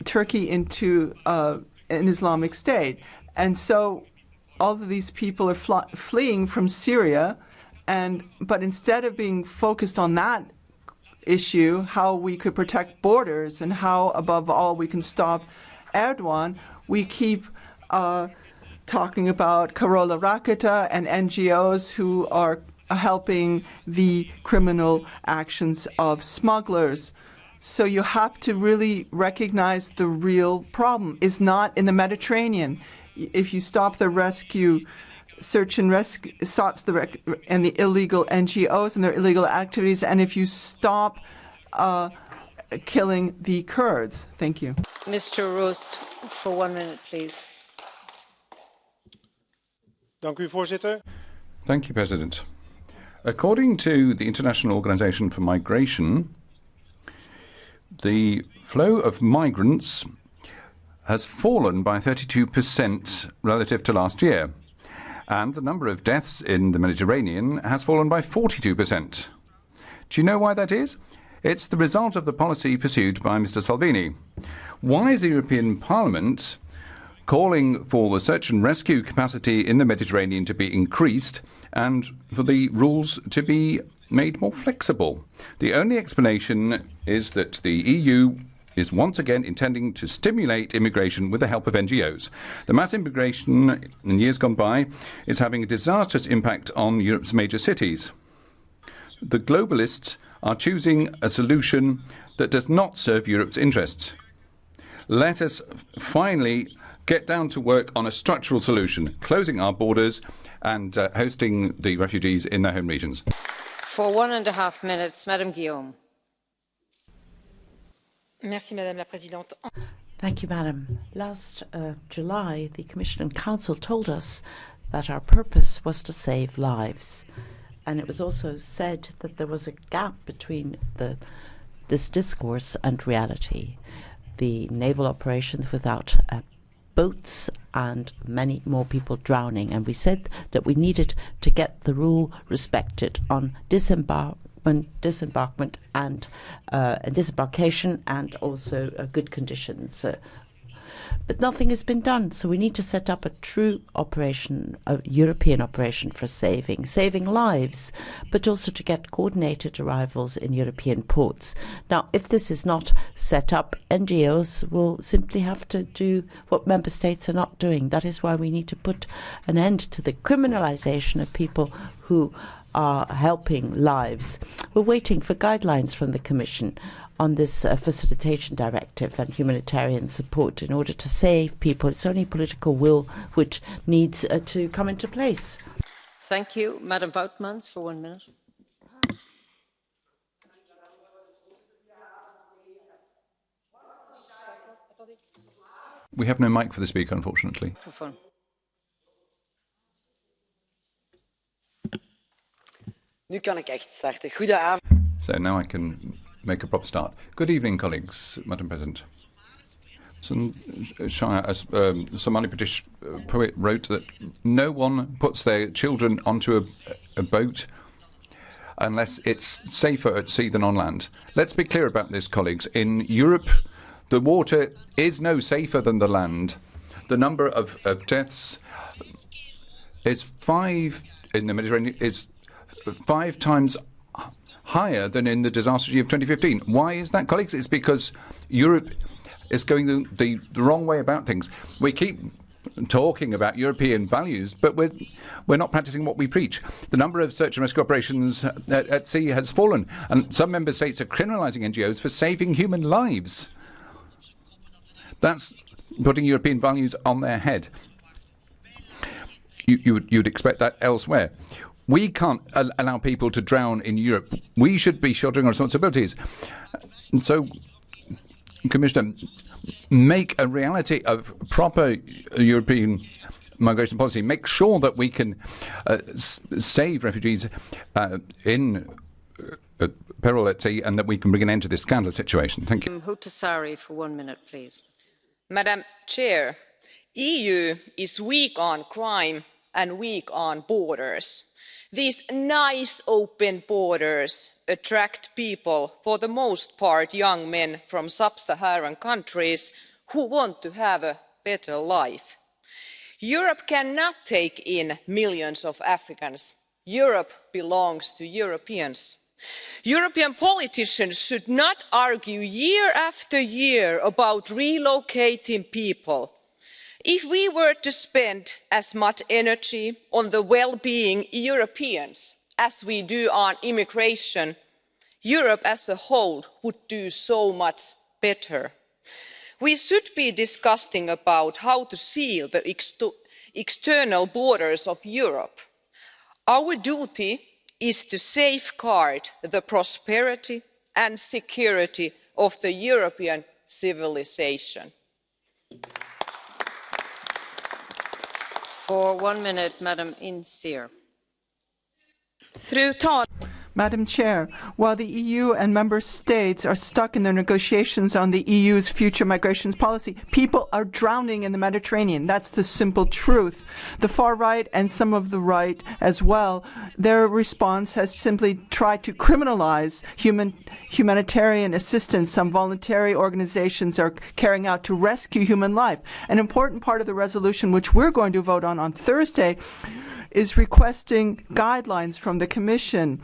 G: Turkey into an Islamic State. And so all of these people are fleeing from Syria, but instead of being focused on that issue, how we could protect borders and how, above all, we can stop Erdogan, we keep talking about Carola Rackete and NGOs who are helping the criminal actions of smugglers. So you have to really recognize the real problem is not in the Mediterranean. If you stop the search and rescue, stops and the illegal NGOs and their illegal activities, and if you stop killing the Kurds. Thank you.
I: Mr. Roos, for 1 minute, please.
M: Dank u, voorzitter.
K: Thank you, President. According to the International Organization for Migration, the flow of migrants has fallen by 32% relative to last year, and the number of deaths in the Mediterranean has fallen by 42%. Do you know why that is? It's the result of the policy pursued by Mr. Salvini. Why is the European Parliament calling for the search and rescue capacity in the Mediterranean to be increased and for the rules to be made more flexible. The only explanation is that the EU is once again intending to stimulate immigration with the help of NGOs. The mass immigration in years gone by is having a disastrous impact on Europe's major cities. The globalists are choosing a solution that does not serve Europe's interests. Let us finally get down to work on a structural solution, closing our borders and hosting the refugees in their home regions.
A: For 1.5 minutes, Madam Guillaume.
E: Merci, Madame la Présidente.
D: Thank you, Madam. Last July, the Commission and Council told us that our purpose was to save lives. And it was also said that there was a gap between this discourse and reality. The naval operations without boats and many more people drowning. And we said that we needed to get the rule respected on disembarkment and disembarkation and also good conditions. But nothing has been done, so we need to set up a true operation, a European operation for saving lives, but also to get coordinated arrivals in European ports. Now, if this is not set up, NGOs will simply have to do what member states are not doing. That is why we need to put an end to the criminalisation of people who are helping lives. We're waiting for guidelines from the Commission on this facilitation directive and humanitarian support in order to save people. It's only political will which needs to come into place.
A: Thank you. Madam Woutmans, for 1 minute.
K: We have no mic for the speaker, unfortunately.
A: Microphone.
P: Nu kan ik echt starten. Goedenavond.
K: So now I can make a proper start. Good evening, colleagues, Madam President. A Somali British poet wrote that no one puts their children onto a boat unless it's safer at sea than on land. Let's be clear about this, colleagues. In Europe, the water is no safer than the land. The number of deaths is 5 in the Mediterranean is 5 times higher than in the disaster year of 2015. Why is that, colleagues? It's because Europe is going the wrong way about things. We keep talking about European values, but we're not practicing what we preach. The number of search and rescue operations at sea has fallen, and some member states are criminalising NGOs for saving human lives. That's putting European values on their head. You'd expect that elsewhere. We can't allow people to drown in Europe. We should be shouldering our responsibilities. And so, Commissioner, make a reality of proper European migration policy. Make sure that we can save refugees in peril at sea and that we can bring an end to this scandalous situation. Thank you.
A: Huhtasaari, for 1 minute, please.
Q: Madam Chair, EU is weak on crime and weak on borders. These nice open borders attract people, for the most part young men from sub-Saharan countries who want to have a better life. Europe cannot take in millions of Africans. Europe belongs to Europeans. European politicians should not argue year after year about relocating people. If we were to spend as much energy on the well-being of Europeans as we do on immigration, Europe as a whole would do so much better. We should be discussing about how to seal the external borders of Europe. Our duty is to safeguard the prosperity and security of the European civilization.
A: For 1 minute, Madam Insir.
Q: Fru talman!
G: Madam Chair, while the EU and member states are stuck in their negotiations on the EU's future migrations policy, people are drowning in the Mediterranean. That's the simple truth. The far right and some of the right as well, their response has simply tried to criminalize humanitarian assistance some voluntary organizations are carrying out to rescue human life. An important part of the resolution, which we're going to vote on Thursday, is requesting guidelines from the Commission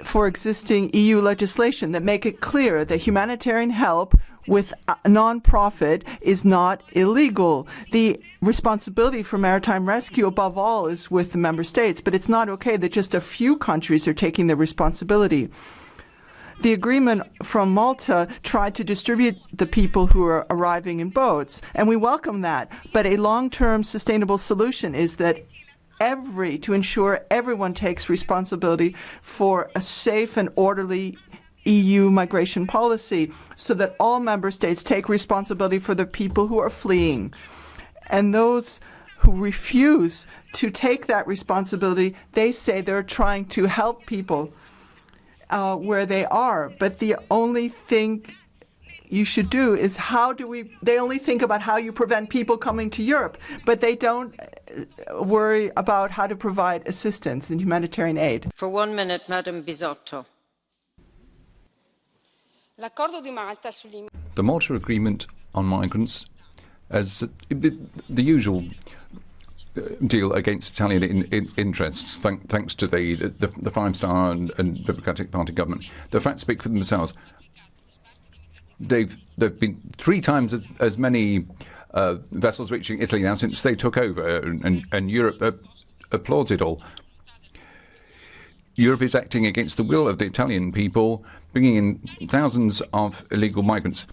G: for existing EU legislation that make it clear that humanitarian help with a non-profit is not illegal. The responsibility for maritime rescue, above all, is with the member states, but it's not okay that just a few countries are taking the responsibility. The agreement from Malta tried to distribute the people who are arriving in boats, and we welcome that. But a long-term sustainable solution is that to ensure everyone takes responsibility for a safe and orderly EU migration policy so that all member states take responsibility for the people who are fleeing. And those who refuse to take that responsibility, they say they're trying to help people where they are. But the only thing you should do is they only think about how you prevent people coming to Europe, but they don't worry about how to provide assistance and humanitarian aid.
A: For 1 minute, Madam Bisotto.
K: The Malta Agreement on migrants, as the usual deal against Italian interests, thanks to the Five Star and Democratic Party government. The facts speak for themselves. There've been 3 times as many vessels reaching Italy now since they took over, and Europe applauds it all. Europe is acting against the will of the Italian people, bringing in thousands of illegal migrants.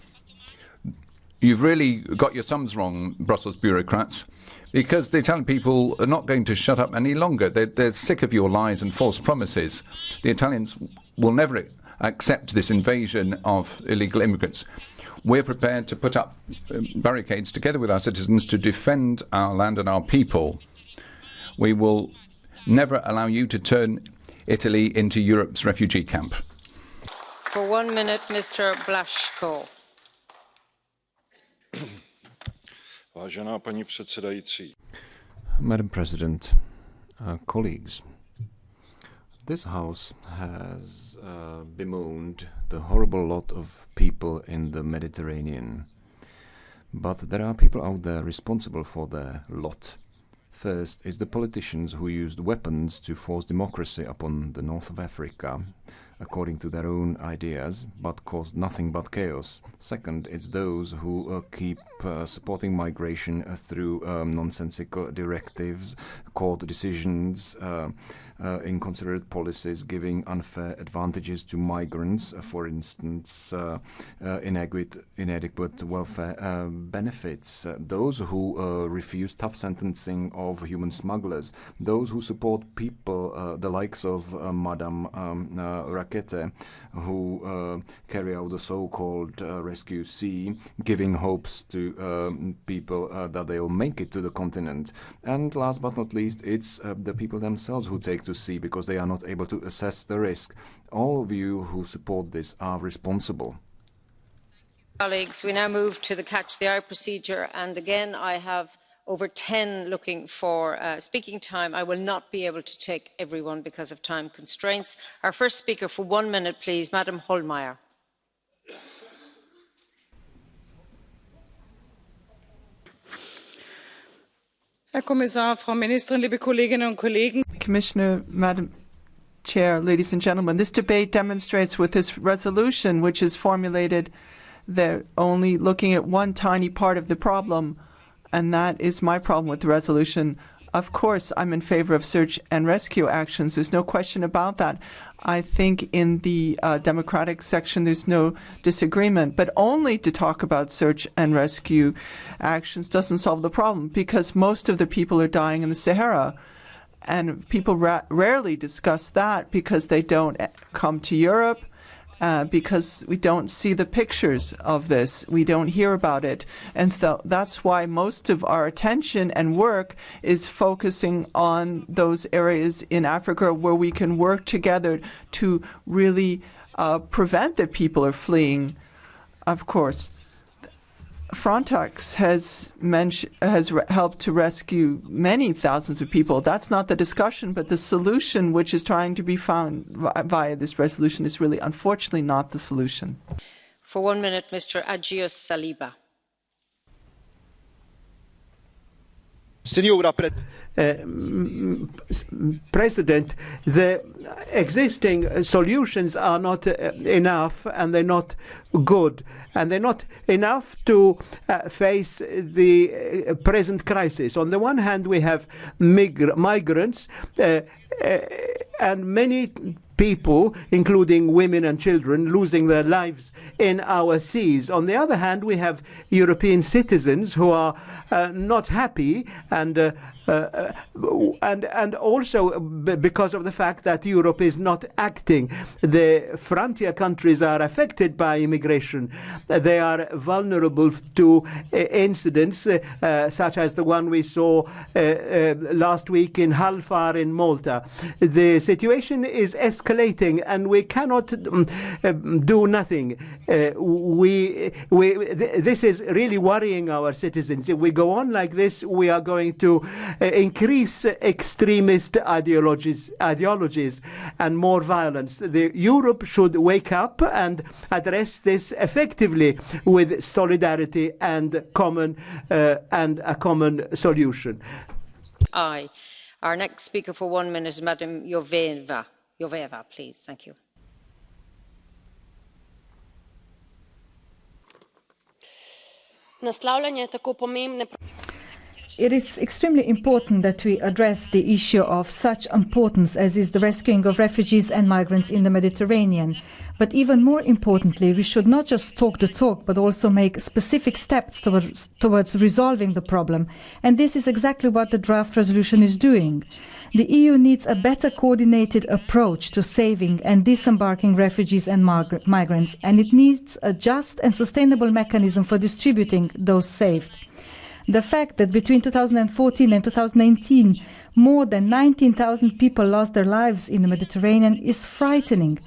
K: You've really got your sums wrong, Brussels bureaucrats, because the Italian people are not going to shut up any longer. They're sick of your lies and false promises. The Italians will never accept this invasion of illegal immigrants. We're prepared to put up barricades together with our citizens to defend our land and our people. We will never allow you to turn Italy into Europe's refugee camp.
A: For 1 minute, Mr. Blaszko.
R: Vážená paní předsedající.
S: Madam President, colleagues, this House has bemoaned the horrible lot of people in the Mediterranean. But there are people out there responsible for their lot. First is the politicians who used weapons to force democracy upon the north of Africa, according to their own ideas, but caused nothing but chaos. Second, it's those who keep supporting migration through nonsensical directives, court decisions, inconsiderate policies giving unfair advantages to migrants, for instance, inadequate welfare benefits, those who refuse tough sentencing of human smugglers, those who support people, the likes of Madame Rackete, who carry out the so-called Rescue Sea, giving hopes to people that they'll make it to the continent. And last but not least, it's the people themselves who take to sea because they are not able to assess the risk. All of you who support this are responsible.
A: Colleagues, we now move to the Catch the Eye procedure, and again I have over 10 looking for speaking time. I will not be able to take everyone because of time constraints. Our first speaker for 1 minute, please, Madam Hohlmeier.
T: Herr Kommissar, Frau Ministerin, liebe Kolleginnen und Kollegen.
G: Commissioner, Madam Chair, ladies and gentlemen, this debate demonstrates with this resolution, which is formulated, they're only looking at one tiny part of the problem, and that is my problem with the resolution. Of course, I'm in favor of search and rescue actions. There's no question about that. I think in the democratic section there's no disagreement, but only to talk about search and rescue actions doesn't solve the problem, because most of the people are dying in the Sahara. And people rarely discuss that because they don't come to Europe because we don't see the pictures of this. We don't hear about it. And so that's why most of our attention and work is focusing on those areas in Africa where we can work together to really prevent that people are fleeing. Of course, Frontex has helped to rescue many thousands of people. That's not the discussion, but the solution which is trying to be found via this resolution is really, unfortunately, not the solution.
A: For 1 minute, Mr. Agios Saliba.
U: President, the existing solutions are not enough, and they're not good, and they're not enough to face the present crisis. On the one hand, we have migrants and many people, including women and children, losing their lives in our seas. On the other hand, we have European citizens who are not happy, and also because of the fact that Europe is not acting. The frontier countries are affected by immigration. They are vulnerable to incidents such as the one we saw last week in Halfar in Malta. The situation is escalating, and we cannot do nothing. This is really worrying our citizens. If we go on like this, we are going to increase extremist ideologies and more violence. Europe should wake up and address this effectively with solidarity and a common solution.
A: Aye. Our next speaker for 1 minute is Madam Joveva. Joveva, please. Thank you.
V: It is extremely important that we address the issue of such importance as is the rescuing of refugees and migrants in the Mediterranean. But even more importantly, we should not just talk the talk, but also make specific steps towards resolving the problem. And this is exactly what the draft resolution is doing. The EU needs a better coordinated approach to saving and disembarking refugees and migrants, and it needs a just and sustainable mechanism for distributing those saved. The fact that between 2014 and 2019, more than 19,000 people lost their lives in the Mediterranean is frightening.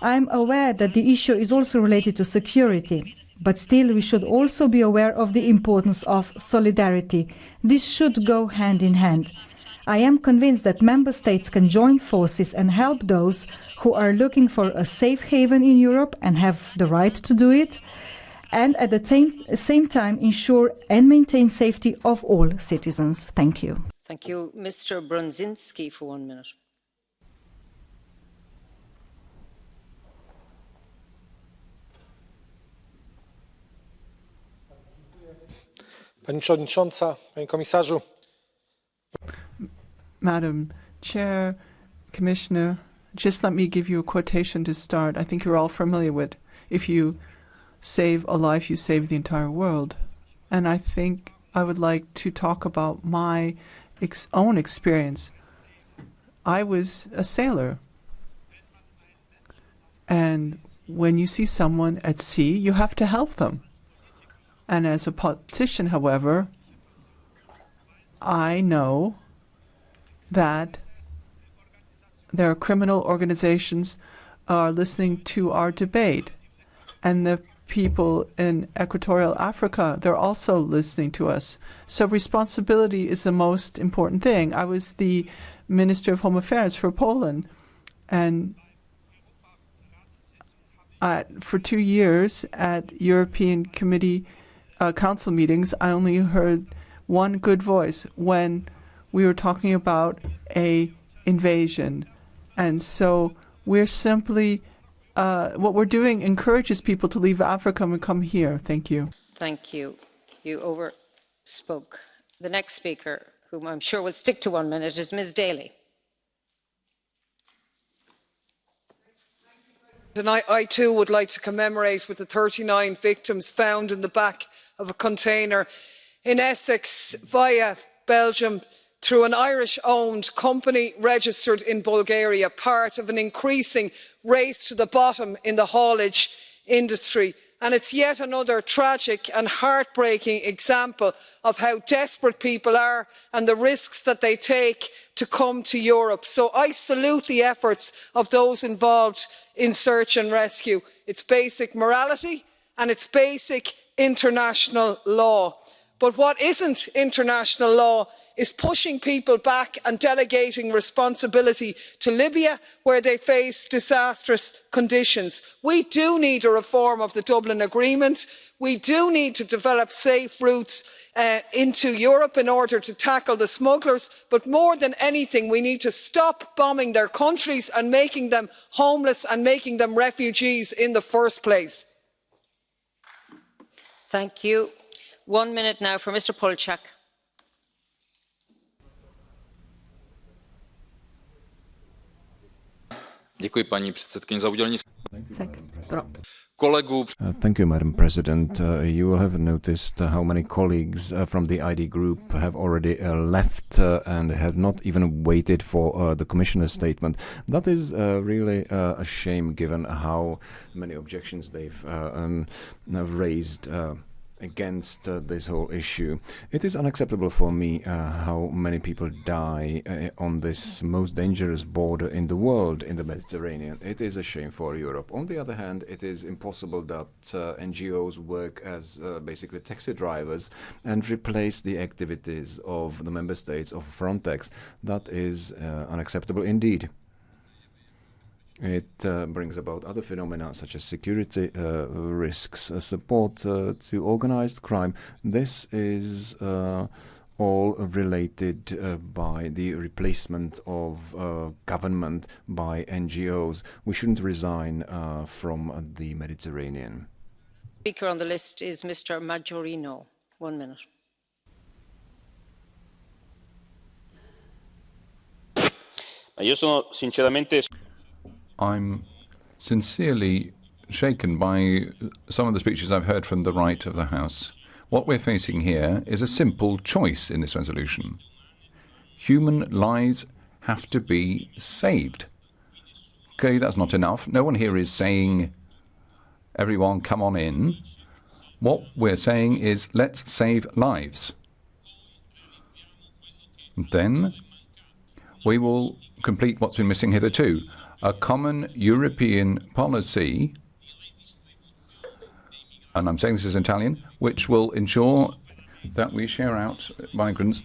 V: I am aware that the issue is also related to security, but still we should also be aware of the importance of solidarity. This should go hand in hand. I am convinced that member states can join forces and help those who are looking for a safe haven in Europe and have the right to do it, and at the same time ensure and maintain safety of all citizens. Thank you.
A: Thank you. Mr. Brzezinski for 1 minute.
W: Pani Przewodnicząca, Panie Komisarzu.
G: Madam Chair, Commissioner, just let me give you a quotation to start. I think you're all familiar with. If you save a life, you save the entire world. And I think I would like to talk about my own experience. I was a sailor. And when you see someone at sea, you have to help them. And as a politician, however, I know that there are criminal organizations are listening to our debate. And the people in Equatorial Africa, they're also listening to us. So responsibility is the most important thing. I was the Minister of Home Affairs for Poland, and for 2 years at European Committee Council meetings, I only heard one good voice when we were talking about a invasion. And so we're simply what we're doing encourages people to leave Africa and come here. Thank you.
A: Thank you. You overspoke. The next speaker, whom I'm sure will stick to 1 minute, is Ms. Daly.
X: Tonight, I too would like to commemorate with the 39 victims found in the back of a container in Essex via Belgium through an Irish-owned company registered in Bulgaria, part of an increasing race to the bottom in the haulage industry. And it's yet another tragic and heartbreaking example of how desperate people are and the risks that they take to come to Europe. So I salute the efforts of those involved in search and rescue. It's basic morality and it's basic international law. But what isn't international law is pushing people back and delegating responsibility to Libya, where they face disastrous conditions. We do need a reform of the Dublin Agreement. We do need to develop safe routes into Europe in order to tackle the smugglers. But more than anything, we need to stop bombing their countries and making them homeless and making them refugees in the first place.
A: Thank you. 1 minute now for Mr. Polčák.
B: Paní předsedkyně, za udělení
S: Thank you, Madam President. You will have noticed how many colleagues from the ID group have already left and have not even waited for the Commissioner's statement. That is really a shame, given how many objections they've raised against this whole issue. It is unacceptable for me how many people die on this most dangerous border in the world, in the Mediterranean. It is a shame for Europe. On the other hand, it is impossible that NGOs work as basically taxi drivers and replace the activities of the member states of Frontex. That is unacceptable indeed. It brings about other phenomena such as security risks, support to organized crime. This is all related by the replacement of government by NGOs. We shouldn't resign from the Mediterranean.
A: Speaker on the list is Mr. Majorino. 1 minute.
K: I'm sincerely shaken by some of the speeches I've heard from the right of the House. What we're facing here is a simple choice in this resolution. Human lives have to be saved. Okay, that's not enough. No one here is saying, everyone come on in. What we're saying is, let's save lives. And then we will complete what's been missing hitherto. A common European policy, and I'm saying this is Italian, which will ensure that we share out migrants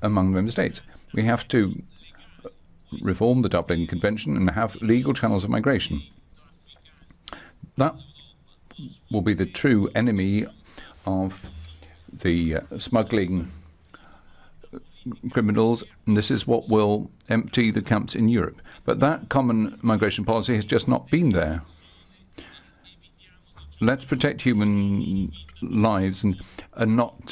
K: among member states. We have to reform the Dublin Convention and have legal channels of migration. That will be the true enemy of the smuggling criminals, and this is what will empty the camps in Europe. But that common migration policy has just not been there. Let's protect human lives and not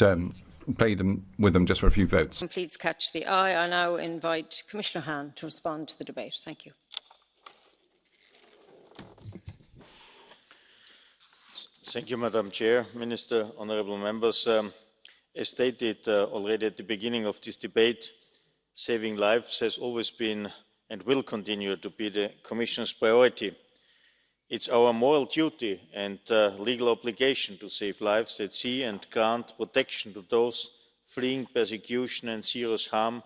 K: play with them just for a few votes.
A: Please catch the eye. I now invite Commissioner Hahn to respond to the debate. Thank you.
C: Thank you, Madam Chair, Minister, honourable members. As stated already at the beginning of this debate, saving lives has always been and will continue to be the Commission's priority. It's our moral duty and legal obligation to save lives at sea and grant protection to those fleeing persecution and serious harm,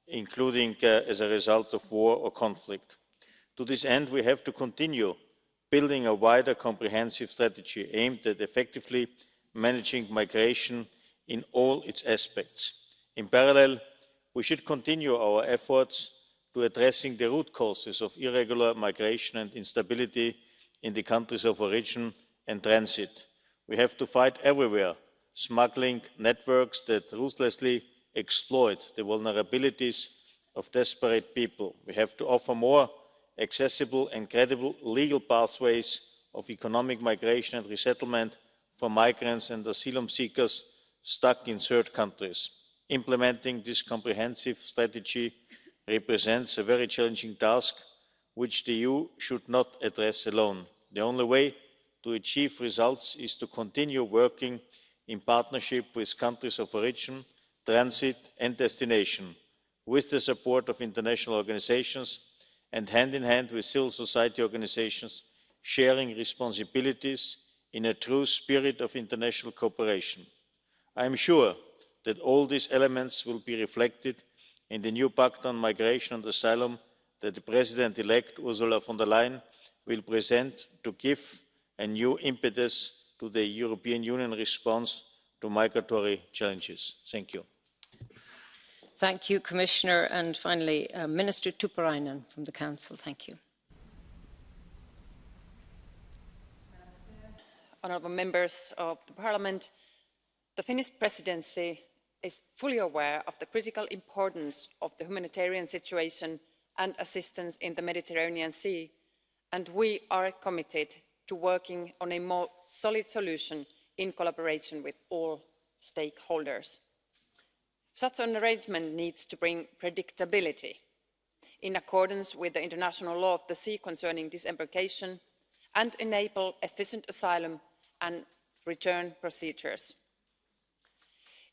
C: including as a result of war or conflict. To this end, we have to continue building a wider comprehensive strategy aimed at effectively managing migration in all its aspects. In parallel, we should continue our efforts to addressing the root causes of irregular migration and instability in the countries of origin and transit. We have to fight everywhere smuggling networks that ruthlessly exploit the vulnerabilities of desperate people. We have to offer more accessible and credible legal pathways of economic migration and resettlement for migrants and asylum seekers stuck in third countries. Implementing this comprehensive strategy represents a very challenging task which the EU should not address alone. The only way to achieve results is to continue working in partnership with countries of origin, transit and destination, with the support of international organisations and hand in hand with civil society organisations, sharing responsibilities in a true spirit of international cooperation. I am sure that all these elements will be reflected in the new pact on migration and asylum that the President-elect Ursula von der Leyen will present to give a new impetus to the European Union response to migratory challenges. Thank you.
A: Thank you, Commissioner. And finally, Minister Tuppurainen from the Council. Thank you.
E: Honourable members of the Parliament, the Finnish presidency is fully aware of the critical importance of the humanitarian situation and assistance in the Mediterranean Sea, and we are committed to working on a more solid solution in collaboration with all stakeholders. Such an arrangement needs to bring predictability in accordance with the international law of the sea concerning disembarkation and enable efficient asylum and return procedures.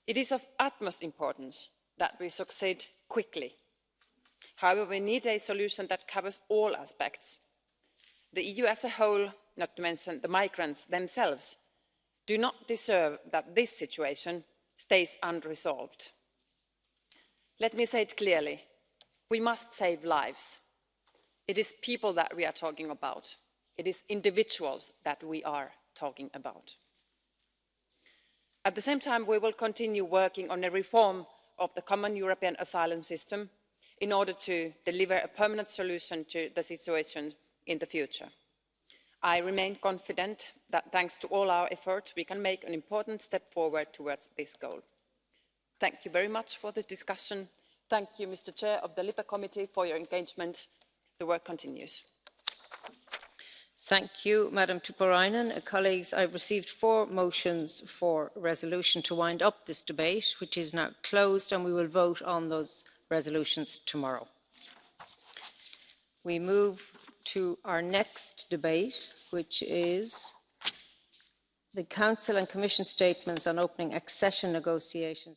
E: It is of utmost importance that we succeed quickly. However, we need a solution that covers all aspects. The EU as a whole, not to mention the migrants themselves, do not deserve that this situation stays unresolved. Let me say it clearly. We must save lives. It is people that we are talking about. It is individuals that we are talking about. At the same time, we will continue working on a reform of the common European asylum system in order to deliver a permanent solution to the situation in the future. I remain confident that thanks to all our efforts, we can make an important step forward towards this goal. Thank you very much for the discussion. Thank you, Mr. Chair of the LIBE Committee, for your engagement. The work continues.
A: Thank you, Madam Tuppurainen. Colleagues, I've received 4 motions for resolution to wind up this debate, which is now closed, and we will vote on those resolutions tomorrow. We move to our next debate, which is the Council and Commission statements on opening accession negotiations.